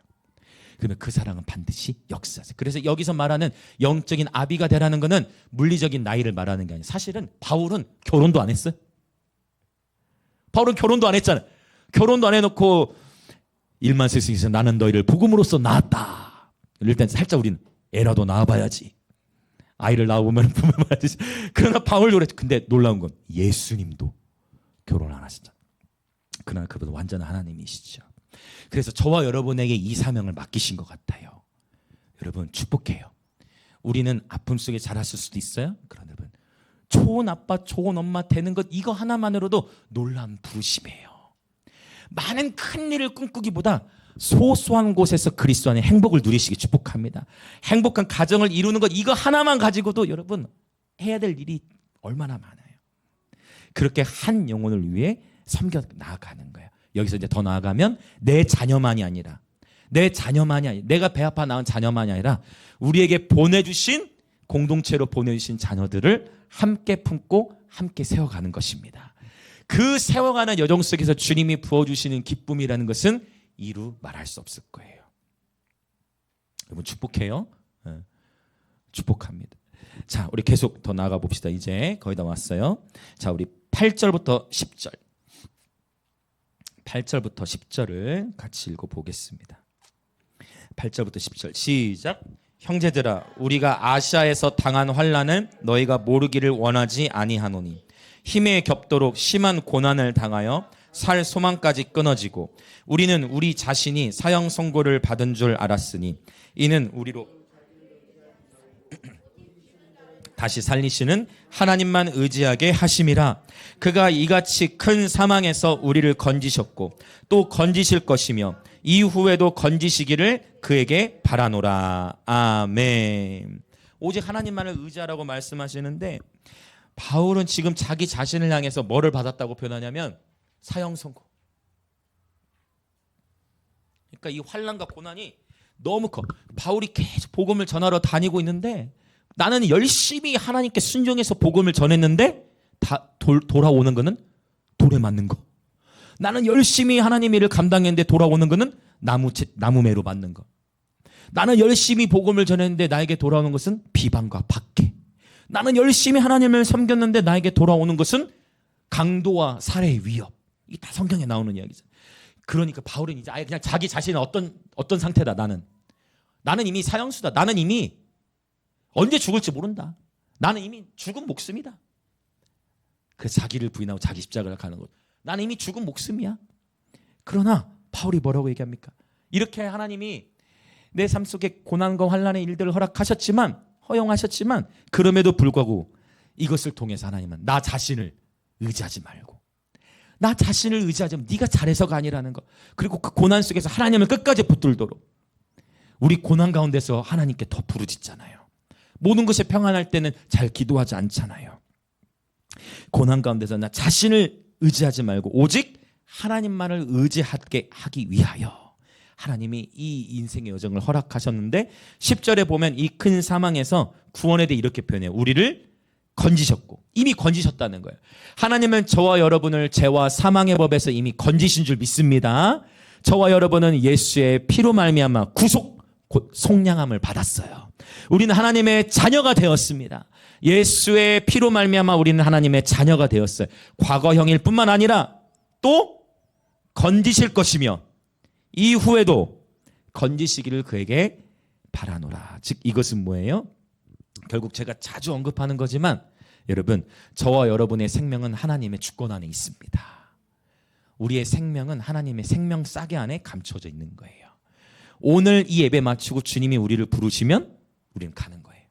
그러면 그 사랑은 반드시 역사하세요. 그래서 여기서 말하는 영적인 아비가 되라는 것은 물리적인 나이를 말하는 게 아니에요. 사실은 바울은 결혼도 안 했어요. 바울은 결혼도 안 했잖아요. 결혼도 안 해놓고 1만 세상에서 나는 너희를 복음으로써 낳았다. 이럴 땐 살짝 우리는 애라도 낳아봐야지. 아이를 낳아보면 품어봐야지. 그러나 바울도 그랬죠. 근데 놀라운 건 예수님도 결혼 안 하시잖아요. 그러나 그분은 완전한 하나님이시죠. 그래서 저와 여러분에게 이 사명을 맡기신 것 같아요. 여러분 축복해요. 우리는 아픔 속에 자랐을 수도 있어요. 그러나 여러분 좋은 아빠 좋은 엄마 되는 것 이거 하나만으로도 놀라운 부르심이에요. 많은 큰 일을 꿈꾸기보다 소소한 곳에서 그리스도 안에 행복을 누리시기 축복합니다. 행복한 가정을 이루는 것 이거 하나만 가지고도 여러분 해야 될 일이 얼마나 많아요. 그렇게 한 영혼을 위해 섬겨 나아가는 거예요. 여기서 이제 더 나아가면 내 자녀만이 아니라 내가 배 아파 낳은 자녀만이 아니라 우리에게 보내주신 공동체로 보내주신 자녀들을 함께 품고 함께 세워가는 것입니다. 그 세워가는 여정 속에서 주님이 부어주시는 기쁨이라는 것은 이루 말할 수 없을 거예요. 여러분 축복해요. 축복합니다. 자, 우리 계속 더 나아가 봅시다. 이제 거의 다 왔어요. 자, 우리 8절부터 10절. 8절부터 10절을 같이 읽어보겠습니다. 8절부터 10절 시작. 형제들아 우리가 아시아에서 당한 환난을 너희가 모르기를 원하지 아니하노니 힘에 겹도록 심한 고난을 당하여 살 소망까지 끊어지고 우리는 우리 자신이 사형 선고를 받은 줄 알았으니 이는 우리로 다시 살리시는 하나님만 의지하게 하심이라. 그가 이같이 큰 사망에서 우리를 건지셨고 또 건지실 것이며 이후에도 건지시기를 그에게 바라노라. 아멘. 오직 하나님만을 의지하라고 말씀하시는데 바울은 지금 자기 자신을 향해서 뭐를 받았다고 표현하냐면 사형 선고. 그러니까 이 환난과 고난이 너무 커. 바울이 계속 복음을 전하러 다니고 있는데 나는 열심히 하나님께 순종해서 복음을 전했는데 다 돌아오는 거는 돌에 맞는 거. 나는 열심히 하나님 일을 감당했는데 돌아오는 거는 나무매로 맞는 거. 나는 열심히 복음을 전했는데 나에게 돌아오는 것은 비방과 박해. 나는 열심히 하나님을 섬겼는데 나에게 돌아오는 것은 강도와 살해의 위협. 이게 다 성경에 나오는 이야기죠. 그러니까 바울은 이제 아예 그냥 자기 자신은 어떤 상태다. 나는 이미 사형수다. 나는 이미 언제 죽을지 모른다. 나는 이미 죽은 목숨이다. 그래서 자기를 부인하고 자기 십자가를 가는 것. 나는 이미 죽은 목숨이야. 그러나 바울이 뭐라고 얘기합니까? 이렇게 하나님이 내 삶 속에 고난과 환난의 일들을 허용하셨지만 그럼에도 불구하고 이것을 통해서 하나님은 나 자신을 의지하지 말고 나 자신을 의지하자면 네가 잘해서가 아니라는 거. 그리고 그 고난 속에서 하나님을 끝까지 붙들도록 우리 고난 가운데서 하나님께 더 부르짖잖아요. 모든 것이 평안할 때는 잘 기도하지 않잖아요. 고난 가운데서 나 자신을 의지하지 말고 오직 하나님만을 의지하게 하기 위하여 하나님이 이 인생의 여정을 허락하셨는데 10절에 보면 이 큰 사망에서 구원에 대해 이렇게 표현해요. 우리를 건지셨고 이미 건지셨다는 거예요. 하나님은 저와 여러분을 죄와 사망의 법에서 이미 건지신 줄 믿습니다. 저와 여러분은 예수의 피로 말미암아 구속 곧 속량함을 받았어요. 우리는 하나님의 자녀가 되었습니다. 예수의 피로 말미암아 우리는 하나님의 자녀가 되었어요. 과거형일 뿐만 아니라 또 건지실 것이며 이후에도 건지시기를 그에게 바라노라. 즉 이것은 뭐예요? 결국 제가 자주 언급하는 거지만 여러분 저와 여러분의 생명은 하나님의 주권 안에 있습니다. 우리의 생명은 하나님의 생명 싸개 안에 감춰져 있는 거예요. 오늘 이 예배 마치고 주님이 우리를 부르시면 우리는 가는 거예요.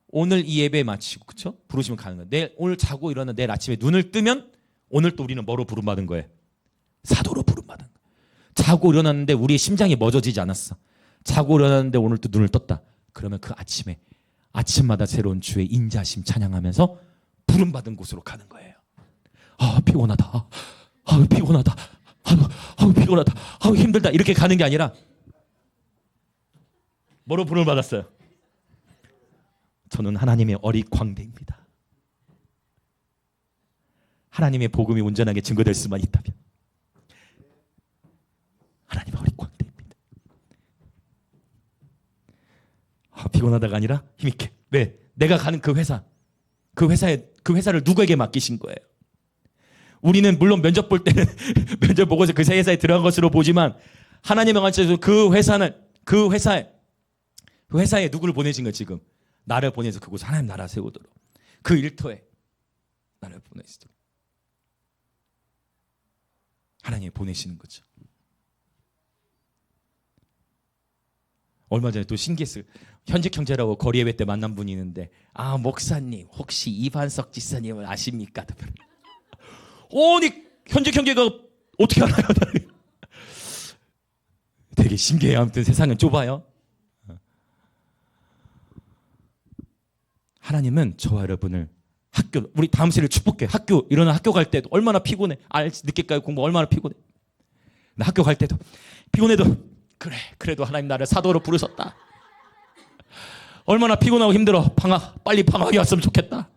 오늘 이 예배 마치고 그렇죠? 부르시면 가는 거예요. 내일 오늘 자고 일어나 내일 아침에 눈을 뜨면 오늘 또 우리는 뭐로 부름받은 거예요? 사도로 부름받은 거예요. 자고 일어났는데 우리의 심장이 멎어지지 않았어. 자고 일어났는데 오늘 또 눈을 떴다. 그러면 그 아침에 아침마다 새로운 주의 인자심 찬양하면서 부름받은 곳으로 가는 거예요. 아, 피곤하다. 아, 피곤하다. 아, 피곤하다. 아, 힘들다. 이렇게 가는 게 아니라 뭐로 부름을 받았어요? 저는 하나님의 어릿광대입니다. 하나님의 복음이 온전하게 증거될 수만 있다면 하나님의 어릿광대입니다. 아, 피곤하다가 아니라 힘있게. 왜? 내가 가는 그 회사를 누구에게 맡기신 거예요? 우리는 물론 면접 볼 때는 면접 보고서 그 회사에 들어간 것으로 보지만 하나님의 관점에서 그 회사에 누구를 보내신 거예요? 지금 나를 보내서 그곳 하나님 나라 세우도록, 그 일터에 나를 보내시도록 하나님이 보내시는 거죠. 얼마 전에 또 신기했어요. 현직 형제라고 거리 예배 때 만난 분이 있는데, 아, 목사님 혹시 이반석 지사님을 아십니까? 아니, 현직 형제가 어떻게 알아요? 되게 신기해요. 아무튼 세상은 좁아요. 하나님은 저와 여러분을 우리 다음 세대를 축복해. 일어나 학교 갈 때도 얼마나 피곤해. 늦게까지 공부 얼마나 피곤해. 나 학교 갈 때도 피곤해도 그래도 하나님 나를 사도로 부르셨다. 얼마나 피곤하고 힘들어. 빨리 방학이 왔으면 좋겠다.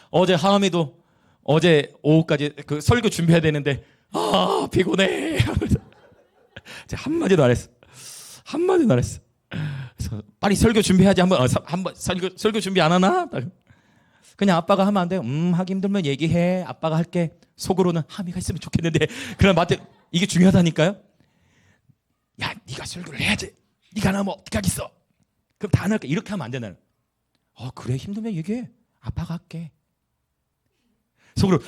어제 하암이도 어제 오후까지 그 설교 준비해야 되는데 피곤해. 한마디도 안 했어. 그래서 빨리 설교 준비해야지. 한번 설교 준비 안 하나? 그냥 아빠가 하면 안 돼요. 하기 힘들면 얘기해. 아빠가 할게. 속으로는 하미가 있으면 좋겠는데. 그럼 이게 중요하다니까요. 야, 네가 설교를 해야지. 네가 안 하면 어떡하겠어. 그럼 다 안 할게. 이렇게 하면 안 되나요? 그래, 힘들면 얘기해. 아빠가 할게. 속으로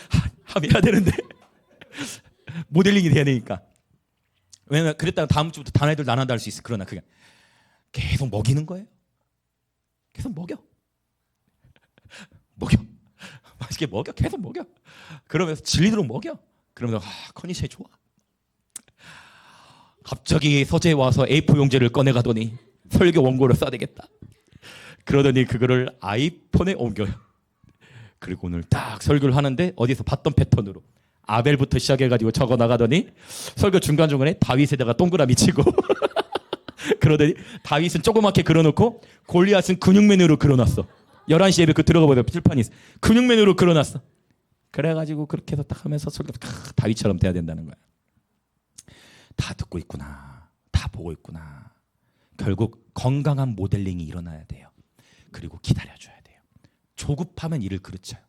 하미가 되는데 모델링이 돼야 되니까. 왜냐면 그랬다가 다음 주부터 다른 애들 안 한다 할 수 있어. 그러나 그게 계속 먹이는 거예요. 계속 먹여. 맛있게 먹여. 계속 먹여. 그러면서 질리도록 먹여. 그러면서 컨디션이 좋아. 갑자기 서재에 와서 A4 용지를 꺼내가더니 설교 원고를 써야 되겠다. 그러더니 그거를 아이폰에 옮겨요. 그리고 오늘 딱 설교를 하는데 어디서 봤던 패턴으로 아벨부터 시작해가지고 적어 나가더니 설교 중간중간에 다윗에다가 동그라미 치고 그러더니 다윗은 조그맣게 그려놓고 골리앗은 근육맨으로 그려놨어. 11시 예배 들어가 보세요. 칠판이 있어. 근육맨으로 그려놨어. 그래가지고 그렇게 해서 딱 하면서 설교 다윗처럼 돼야 된다는 거야. 다 듣고 있구나. 다 보고 있구나. 결국 건강한 모델링이 일어나야 돼요. 그리고 기다려줘야 돼요. 조급하면 일을 그르쳐요.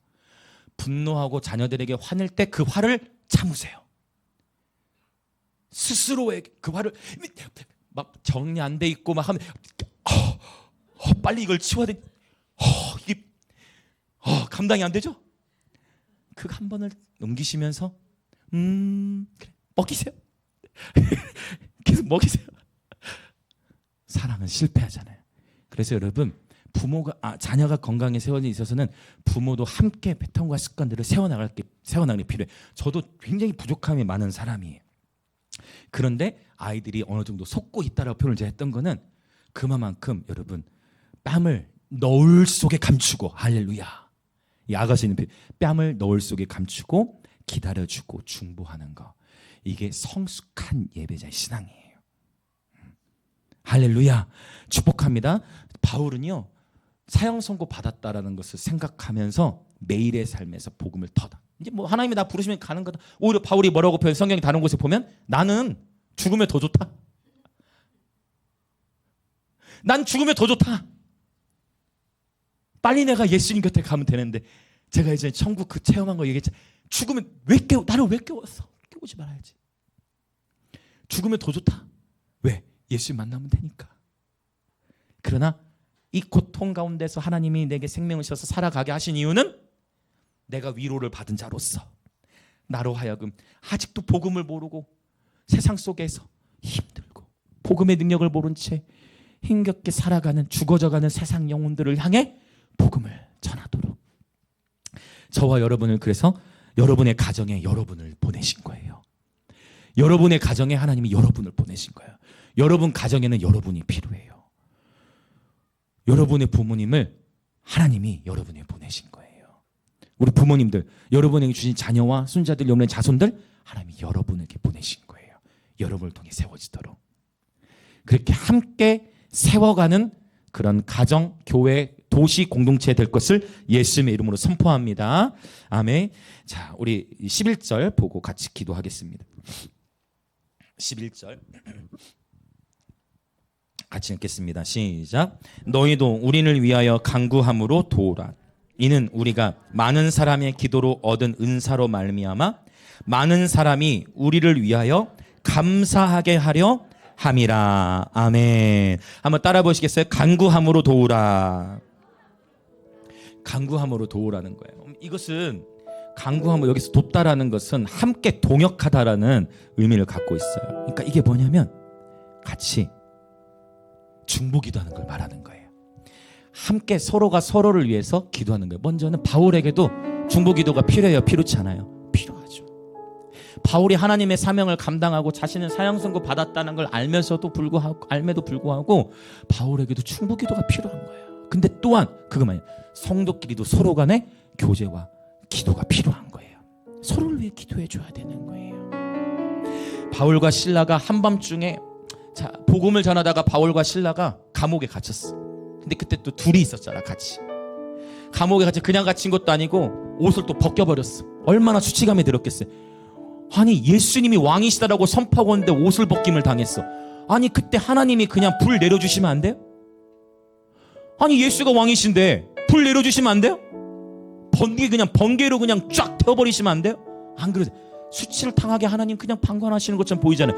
분노하고 자녀들에게 화낼 때 그 화를 참으세요. 스스로에게 그 화를 막 정리 안 돼 있고 막 하면 빨리 이걸 치워야 돼. 이게 감당이 안 되죠? 그 한 번을 넘기시면서 그래, 먹이세요. 계속 먹이세요. 사랑은 실패하잖아요. 그래서 여러분, 자녀가 건강에 세워져 있어서는 부모도 함께 패턴과 습관들을 세워나가는 게 필요해요. 저도 굉장히 부족함이 많은 사람이에요. 그런데 아이들이 어느 정도 속고 있다라고 표현을 제가 했던 거는 그만큼 여러분 뺨을 너울 속에 감추고, 할렐루야, 이 아가씨는 뺨을 너울 속에 감추고 기다려주고 중보하는 거, 이게 성숙한 예배자의 신앙이에요. 할렐루야, 축복합니다. 바울은요, 사형 선고 받았다라는 것을 생각하면서 매일의 삶에서 복음을 터다. 이제 뭐 하나님이 나 부르시면 가는 거다. 오히려 바울이 뭐라고 표현, 성경이 다른 곳에 보면 나는 죽으면 더 좋다. 난 죽으면 더 좋다. 빨리 내가 예수님 곁에 가면 되는데, 제가 이제 천국 그 체험한 거 얘기했잖아요. 죽으면 나를 왜 깨웠어? 깨우지 말아야지. 죽으면 더 좋다. 왜? 예수 만나면 되니까. 그러나 이 고통 가운데서 하나님이 내게 생명을 주셔서 살아가게 하신 이유는 내가 위로를 받은 자로서 나로 하여금 아직도 복음을 모르고 세상 속에서 힘들고 복음의 능력을 모른 채 힘겹게 살아가는, 죽어져가는 세상 영혼들을 향해 복음을 전하도록 저와 여러분을, 그래서 여러분의 가정에 여러분을 보내신 거예요. 여러분의 가정에 하나님이 여러분을 보내신 거예요. 여러분 가정에는 여러분이 필요해요. 여러분의 부모님을 하나님이 여러분에 보내신 거예요. 우리 부모님들, 여러분에게 주신 자녀와 손자들, 여러분의 자손들 하나님이 여러분에게 보내신 거예요. 여러분을 통해 세워지도록. 그렇게 함께 세워가는 그런 가정, 교회, 도시 공동체 될 것을 예수님의 이름으로 선포합니다. 아멘. 자, 우리 11절 보고 같이 기도하겠습니다. 11절 같이 읽겠습니다. 시작. 너희도 우리를 위하여 간구함으로 도우라. 이는 우리가 많은 사람의 기도로 얻은 은사로 말미암아 많은 사람이 우리를 위하여 감사하게 하려 함이라. 아멘. 한번 따라 보시겠어요? 간구함으로 도우라. 간구함으로 도우라는 거예요. 이것은 간구함으로, 여기서 돕다라는 것은 함께 동역하다라는 의미를 갖고 있어요. 그러니까 이게 뭐냐면 같이 중보기도하는 걸 말하는 거예요. 함께 서로가 서로를 위해서 기도하는 거예요. 먼저는 바울에게도 중보기도가 필요해요? 필요치 않아요? 필요하죠. 바울이 하나님의 사명을 감당하고 자신은 사형 선고 받았다는 걸 알면도 불구하고 바울에게도 중보기도가 필요한 거예요. 근데 또한 그것만이 성도끼리도 서로 간의 교제와 기도가 필요한 거예요. 서로를 위해 기도해 줘야 되는 거예요. 바울과 실라가 한밤중에 복음을 전하다가 바울과 실라가 감옥에 갇혔어. 근데 그때 또 둘이 있었잖아, 같이. 감옥에 그냥 갇힌 것도 아니고 옷을 또 벗겨버렸어. 얼마나 수치감이 들었겠어요. 아니, 예수님이 왕이시다라고 선포하고 있는데 옷을 벗김을 당했어. 아니, 그때 하나님이 그냥 불 내려주시면 안 돼요? 아니, 예수가 왕이신데 불 내려주시면 안 돼요? 번개로 그냥 쫙 태워버리시면 안 돼요? 안 그래도 수치를 당하게 하나님 그냥 방관하시는 것처럼 보이잖아요.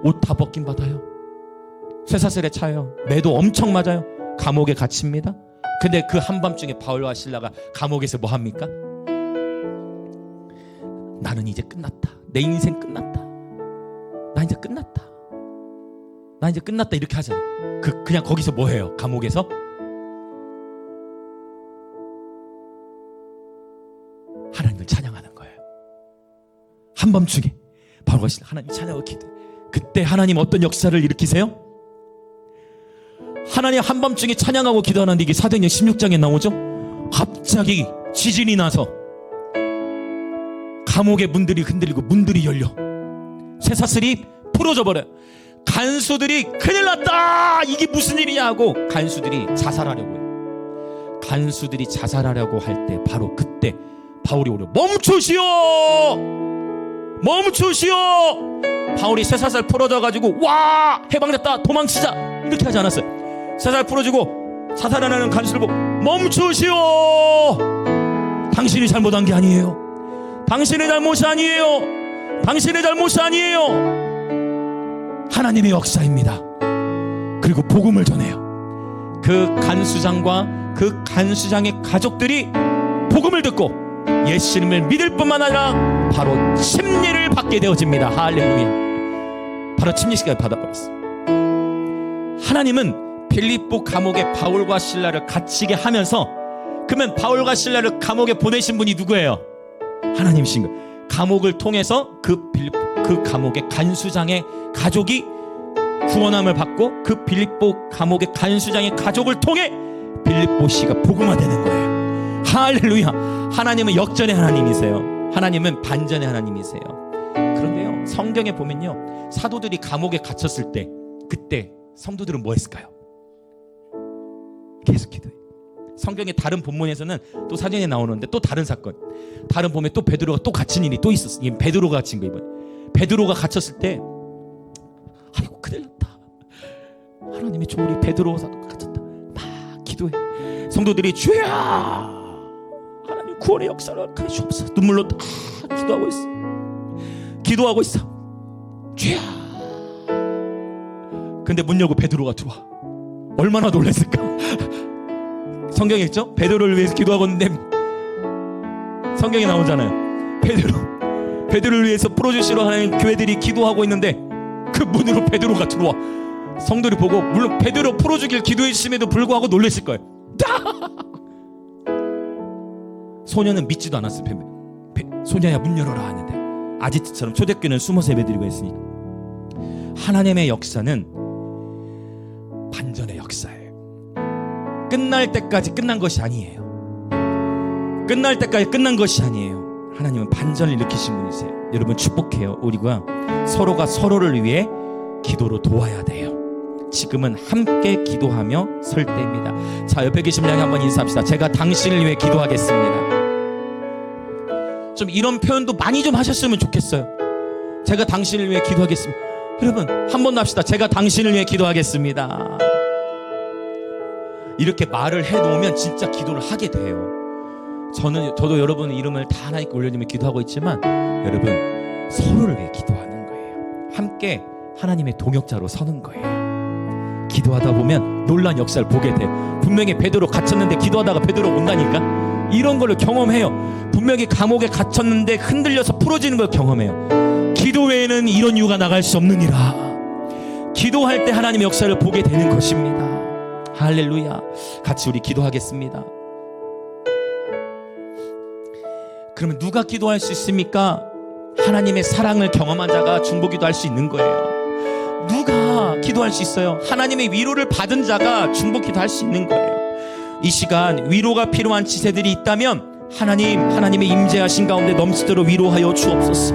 옷 다 벗김 받아요. 쇠사슬에 차요. 매도 엄청 맞아요. 감옥에 갇힙니다. 근데 그 한밤중에 바울과 실라가 감옥에서 뭐 합니까? 나는 이제 끝났다. 내 인생 끝났다. 나 이제 끝났다. 나 이제 끝났다. 이렇게 하잖아요. 그냥 거기서 뭐 해요? 감옥에서 하나님을 찬양하는 거예요. 한밤중에 바울과 실라 하나님 찬양하고 기도해. 그때 하나님 어떤 역사를 일으키세요? 하나님 한밤중에 찬양하고 기도하는데 이게 사도행전 16장에 나오죠. 갑자기 지진이 나서 감옥의 문들이 흔들리고 문들이 열려 쇠사슬이 풀어져 버려요. 간수들이 큰일 났다, 이게 무슨 일이냐 하고 간수들이 자살하려고 해요. 간수들이 자살하려고 할 때 바로 그때 바울이 오려 멈추시오, 멈추시오. 바울이 쇠사슬 풀어져 가지고 와 해방됐다, 도망치자 이렇게 하지 않았어요. 쇠사슬 풀어지고 자살하는 간수를 보고 멈추시오. 당신이 잘못한 게 아니에요. 당신의 잘못이 아니에요. 당신의 잘못이 아니에요. 하나님의 역사입니다. 그리고 복음을 전해요. 그 간수장과 그 간수장의 가족들이 복음을 듣고 예수님을 믿을 뿐만 아니라 바로 침례를 받게 되어집니다. 할렐루야. 바로 침례 시간을 받아버렸어요. 하나님은 빌립보 감옥에 바울과 실라를 갇히게 하면서, 그러면 바울과 실라를 감옥에 보내신 분이 누구예요? 하나님이신 거예요. 감옥을 통해서 그 감옥의 간수장의 가족이 구원함을 받고 그 빌립보 감옥의 간수장의 가족을 통해 빌립보시가 복음화되는 거예요. 할렐루야. 하나님은 역전의 하나님이세요. 하나님은 반전의 하나님이세요. 그런데요, 성경에 보면요, 사도들이 감옥에 갇혔을 때 그때 성도들은 뭐 했을까요? 계속 기도해. 성경의 다른 본문에서는 또 사전에 나오는데 또 다른 사건, 다른 본문에 또 베드로가 또 갇힌 일이 또 있었어. 베드로가 갇힌 거 이번에. 베드로가 갇혔을 때 아이고 큰일 났다, 하나님의 종우리 베드로 사도 갇혔다, 막 기도해. 성도들이 주여 하나님 구원의 역사를 가르치옵소서 눈물로 다 기도하고 있어. 기도하고 있어. 주여. 근데 문 열고 베드로가 들어와. 얼마나 놀랐을까. 성경에 있죠? 베드로를 위해서 기도하고 있는데 성경에 나오잖아요. 베드로를 위해서 풀어주시러 하나님 교회들이 기도하고 있는데 그 문으로 베드로가 들어와. 성도들이 보고, 물론 베드로 풀어주길 기도해 주심에도 불구하고 놀랐을 거예요. 소녀는 믿지도 않았어요. 소녀야 문 열어라 하는데 아지트처럼 초대교회는 숨어서 예배드리고 했으니까. 하나님의 역사는 반전의 역사예요. 끝날 때까지 끝난 것이 아니에요. 끝날 때까지 끝난 것이 아니에요. 하나님은 반전을 일으키신 분이세요. 여러분 축복해요. 우리가 서로가 서로를 위해 기도로 도와야 돼요. 지금은 함께 기도하며 설 때입니다. 자, 옆에 계신 분에게 한번 인사합시다. 제가 당신을 위해 기도하겠습니다. 좀 이런 표현도 많이 좀 하셨으면 좋겠어요. 제가 당신을 위해 기도하겠습니다. 여러분 한 번 더 합시다. 제가 당신을 위해 기도하겠습니다. 이렇게 말을 해놓으면 진짜 기도를 하게 돼요. 저도 여러분의 이름을 다 하나님께 올려드리며 기도하고 있지만 여러분 서로를 위해 기도하는 거예요. 함께 하나님의 동역자로 서는 거예요. 기도하다 보면 놀라운 역사를 보게 돼요. 분명히 베드로 갇혔는데 기도하다가 베드로 온다니까. 이런 걸 경험해요. 분명히 감옥에 갇혔는데 흔들려서 풀어지는 걸 경험해요. 기도 외에는 이런 이유가 나갈 수 없느니라. 기도할 때 하나님의 역사를 보게 되는 것입니다. 할렐루야. 같이 우리 기도하겠습니다. 그러면 누가 기도할 수 있습니까? 하나님의 사랑을 경험한 자가 중보기도 할 수 있는 거예요. 누가 기도할 수 있어요? 하나님의 위로를 받은 자가 중보기도 할 수 있는 거예요. 이 시간 위로가 필요한 지체들이 있다면 하나님의 임재하신 가운데 넘치도록 위로하여 주옵소서.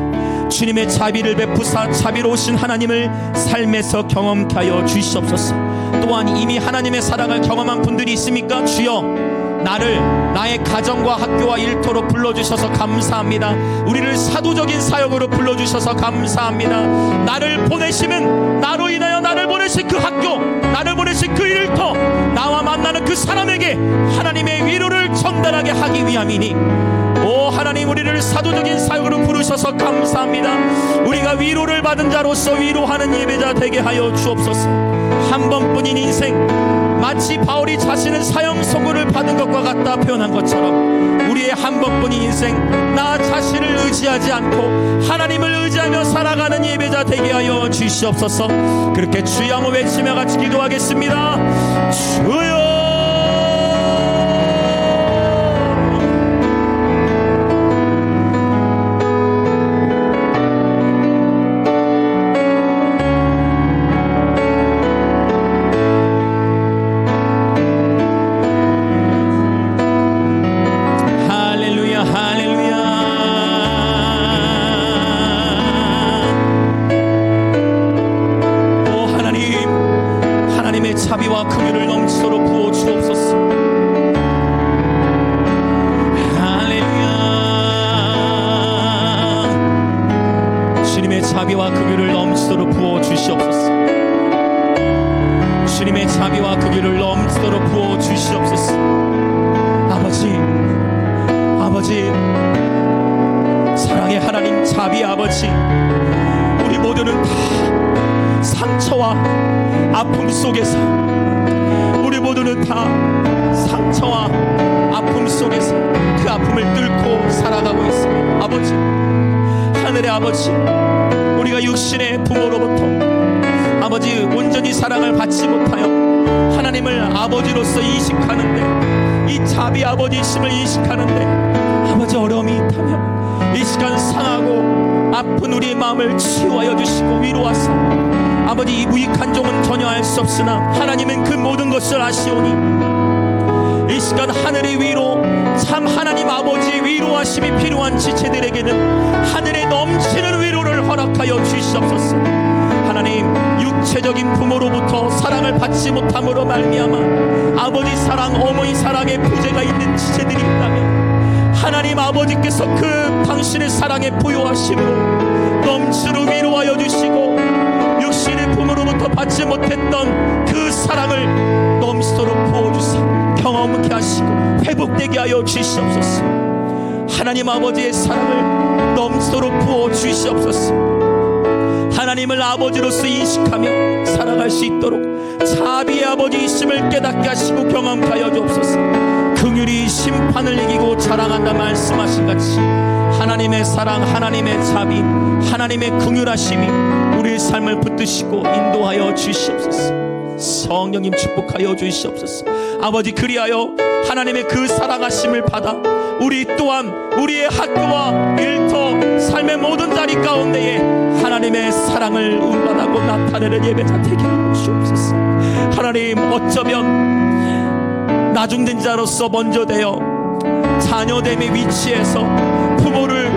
주님의 자비를 베푸사 자비로우신 하나님을 삶에서 경험케 하여 주시옵소서. 또한 이미 하나님의 사랑을 경험한 분들이 있습니까? 주여 나를 나의 가정과 학교와 일터로 불러주셔서 감사합니다. 우리를 사도적인 사역으로 불러주셔서 감사합니다. 나를 보내시는, 나로 인하여 나를 보내신 그 학교, 나를 보내신 그 일터, 나와 만나는 그 사람에게 하나님의 위로를 전달하게 하기 위함이니 오 하나님, 우리를 사도적인 사역으로 부르셔서 감사합니다. 우리가 위로를 받은 자로서 위로하는 예배자 되게 하여 주옵소서. 한 번뿐인 인생, 마치 바울이 자신은 사형 선고를 받은 것과 같다 표현한 것처럼 우리의 한 번뿐인 인생, 나 자신을 의지하지 않고 하나님을 의지하며 살아가는 예배자 되게 하여 주시옵소서. 그렇게 주여 한번 외치며 같이 기도하겠습니다. 주여. 자비와 긍휼을 넘치도록 부어 주옵소서. 할렐루야. 주님의 자비와 긍휼을 넘치도록 부어 주시옵소서. 주님의 자비와 긍휼을 넘치도록 부어 주시옵소서. 아버지, 사랑의 하나님, 자비의 아버지, 우리 모두는 다 상처와 아픔 속에서, 우리 모두는 다 상처와 아픔 속에서 그 아픔을 뚫고 살아가고 있습니다. 아버지, 하늘의 아버지, 우리가 육신의 부모로부터 아버지 온전히 사랑을 받지 못하여 하나님을 아버지로서 인식하는데, 이 자비 아버지심을 인식하는데 아버지 어려움이 있다면 이 시간 상하고 아픈 우리의 마음을 치유하여 주시고 위로하사 아버지, 이 무익한 종은 전혀 알 수 없으나 하나님은 그 모든 것을 아시오니 이 시간 하늘의 위로, 참 하나님 아버지의 위로하심이 필요한 지체들에게는 하늘의 넘치는 위로를 허락하여 주시옵소서. 하나님, 육체적인 부모로부터 사랑을 받지 못함으로 말미암아 아버지 사랑, 어머니 사랑에 부재가 있는 지체들이 있다면 하나님 아버지께서 그 당신의 사랑에 부요하심으로 넘치도록 위로하여 주시고 육신의 부모로부터 받지 못했던 그 사랑을 넘치도록 부어주사 경험케 하시고 회복되게 하여 주시옵소서. 하나님 아버지의 사랑을 넘치도록 부어주시옵소서. 하나님을 아버지로서 인식하며 살아갈 수 있도록 자비의 아버지이심을 깨닫게 하시고 경험케 하여 주옵소서. 긍휼이 심판을 이기고 자랑한다 말씀하신 같이 하나님의 사랑, 하나님의 자비, 하나님의 긍휼하심이 우리의 삶을 붙드시고 인도하여 주시옵소서. 성령님 축복하여 주시옵소서. 아버지, 그리하여 하나님의 그 사랑하심을 받아 우리 또한 우리의 학교와 일터, 삶의 모든 자리 가운데에 하나님의 사랑을 운반하고 나타내는 예배자 되게 하여 주옵소서. 하나님, 어쩌면 나중된 자로서 먼저 되어 자녀됨의 위치에서 부모를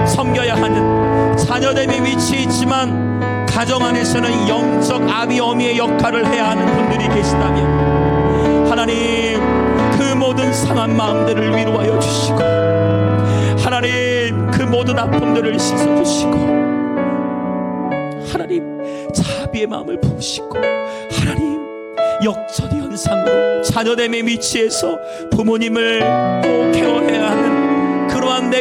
섬겨야 하는, 자녀됨의 위치에 있지만 가정 안에서는 영적 아비 어미의 역할을 해야 하는 분들이 계시다면 하나님 그 모든 상한 마음들을 위로하여 주시고, 하나님 그 모든 아픔들을 씻어주시고, 하나님 자비의 마음을 부으시고, 하나님 역전 현상으로 자녀됨의 위치에서 부모님을 또 케어해야 하는 그러한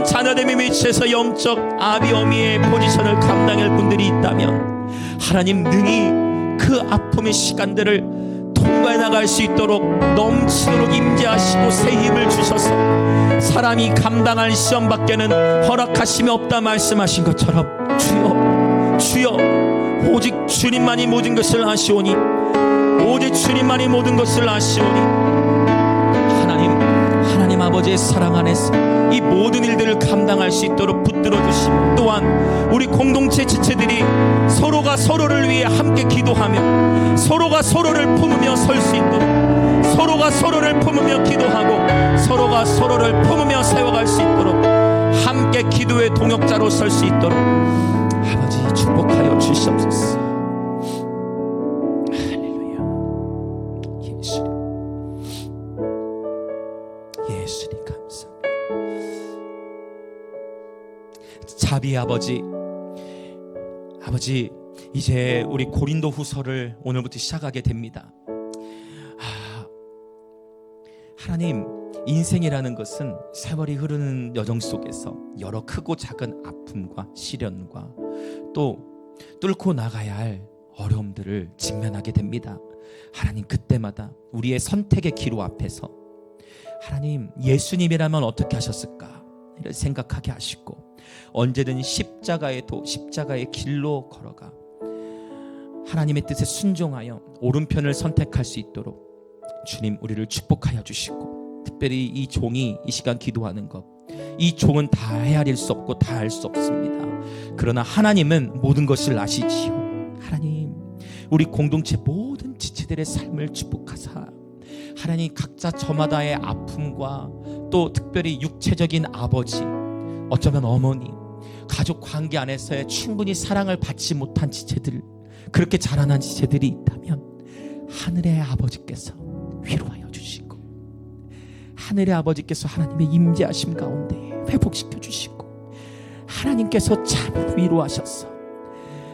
자녀됨의 위치에서 영적 아비 어미의 포지션을 감당할 분들이 있다면 하나님 능히 그 아픔의 시간들을 통과해 나갈 수 있도록 넘치도록 임재하시고 새 힘을 주셔서 사람이 감당할 시험 밖에는 허락하심이 없다 말씀하신 것처럼 주여 오직 주님만이 모든 것을 아시오니, 오직 주님만이 모든 것을 아시오니 하나님 아버지의 사랑 안에서 이 모든 일들을 감당할 수 있도록 붙들어 주시고, 또한 우리 공동체 지체들이 서로가 서로를 위해 함께 기도하며 서로가 서로를 품으며 설 수 있도록, 서로가 서로를 품으며 기도하고 서로가 서로를 품으며 세워갈 수 있도록 함께 기도의 동역자로 설 수 있도록 아버지 축복하여 주시옵소서. 할렐루야. 예수님 감사합니다. 자비의 아버지, 이제 우리 고린도 후서를 오늘부터 시작하게 됩니다. 하나님, 인생이라는 것은 세월이 흐르는 여정 속에서 여러 크고 작은 아픔과 시련과 또 뚫고 나가야 할 어려움들을 직면하게 됩니다. 하나님, 그때마다 우리의 선택의 기로 앞에서 하나님, 예수님이라면 어떻게 하셨을까 이를 생각하게 하시고, 언제든 십자가의 길로 걸어가 하나님의 뜻에 순종하여 오른편을 선택할 수 있도록 주님 우리를 축복하여 주시고, 특별히 이 종이 이 시간 기도하는 것, 이 종은 다 헤아릴 수 없고 다 알 수 없습니다. 그러나 하나님은 모든 것을 아시지요. 하나님, 우리 공동체 모든 지체들의 삶을 축복하사 하나님 각자 저마다의 아픔과 또 특별히 육체적인 아버지, 어쩌면 어머니, 가족 관계 안에서의 충분히 사랑을 받지 못한 지체들, 그렇게 자라난 지체들이 있다면 하늘의 아버지께서 위로하여 주시고, 하늘의 아버지께서 하나님의 임재하심 가운데 회복시켜 주시고, 하나님께서 참 위로하셔서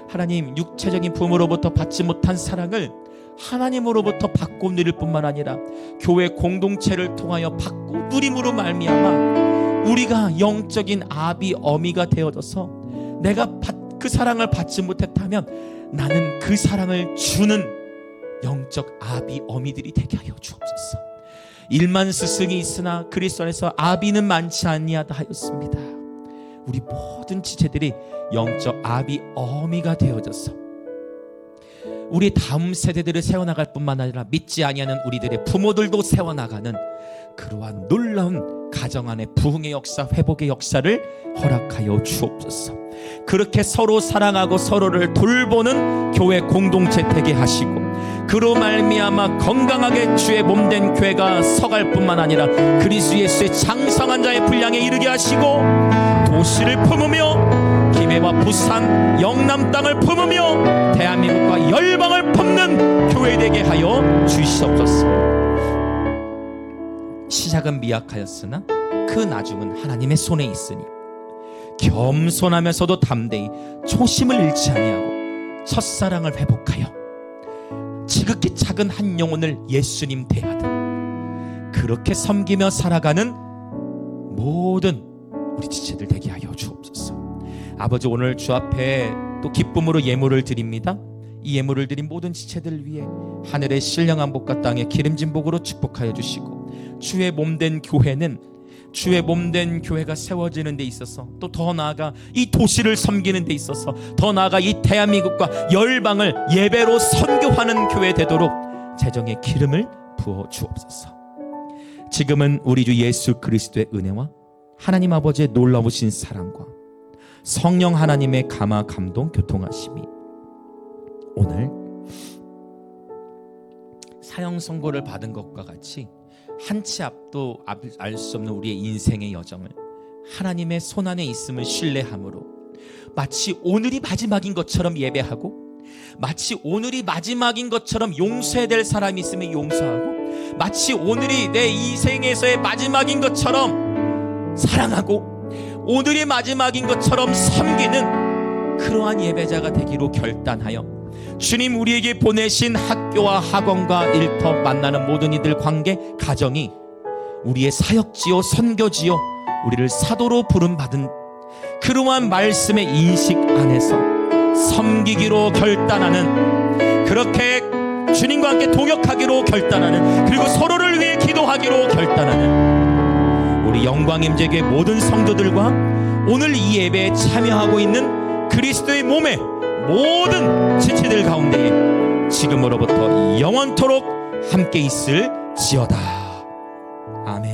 하나님 육체적인 부모로부터 받지 못한 사랑을 하나님으로부터 받고 누릴 뿐만 아니라 교회 공동체를 통하여 받고 누림으로 말미암아 우리가 영적인 아비 어미가 되어져서 내가 그 사랑을 받지 못했다면 나는 그 사랑을 주는 영적 아비 어미들이 되게 하여 주옵소서. 일만 스승이 있으나 그리스도 안에서 아비는 많지 아니하다 하였습니다. 우리 모든 지체들이 영적 아비 어미가 되어져서 우리 다음 세대들을 세워나갈 뿐만 아니라 믿지 아니하는 우리들의 부모들도 세워나가는 그러한 놀라운 가정 안의 부흥의 역사, 회복의 역사를 허락하여 주옵소서. 그렇게 서로 사랑하고 서로를 돌보는 교회 공동체 되게 하시고, 그로 말미암아 건강하게 주의 몸된 교회가 서갈 뿐만 아니라 그리스도 예수의 장성한 자의 분량에 이르게 하시고, 도시를 품으며 김해와 부산, 영남 땅을 품으며 대한민국과 열방을 품는 교회 되게 하여 주시옵소서. 시작은 미약하였으나 그 나중은 하나님의 손에 있으니 겸손하면서도 담대히 초심을 잃지 아니하고 첫사랑을 회복하여 지극히 작은 한 영혼을 예수님 대하듯 그렇게 섬기며 살아가는 모든 우리 지체들 되게 하여 주옵소서. 아버지, 오늘 주 앞에 또 기쁨으로 예물을 드립니다. 이 예물을 드린 모든 지체들 위해 하늘의 신령한 복과 땅의 기름진 복으로 축복하여 주시고, 주의 몸된 교회는 주의 몸된 교회가 세워지는 데 있어서, 또 더 나아가 이 도시를 섬기는 데 있어서, 더 나아가 이 대한민국과 열방을 예배로 선교하는 교회 되도록 재정의 기름을 부어 주옵소서. 지금은 우리 주 예수 그리스도의 은혜와 하나님 아버지의 놀라우신 사랑과 성령 하나님의 감화 감동 교통하심이 오늘 사형 선고를 받은 것과 같이 한 치 앞도 알 수 없는 우리의 인생의 여정을 하나님의 손안에 있음을 신뢰함으로 마치 오늘이 마지막인 것처럼 예배하고, 마치 오늘이 마지막인 것처럼 용서해야 될 사람이 있으면 용서하고, 마치 오늘이 내 인생에서의 마지막인 것처럼 사랑하고, 오늘이 마지막인 것처럼 섬기는 그러한 예배자가 되기로 결단하여 주님 우리에게 보내신 학교와 학원과 일터 만나는 모든 이들 관계 가정이 우리의 사역지요 선교지요 우리를 사도로 부름받은 그러한 말씀의 인식 안에서 섬기기로 결단하는, 그렇게 주님과 함께 동역하기로 결단하는, 그리고 서로를 위해 기도하기로 결단하는 우리 영광임재교회 모든 성도들과 오늘 이 예배에 참여하고 있는 그리스도의 몸의 모든 지체들 가운데에 지금으로부터 영원토록 함께 있을지어다. 아멘.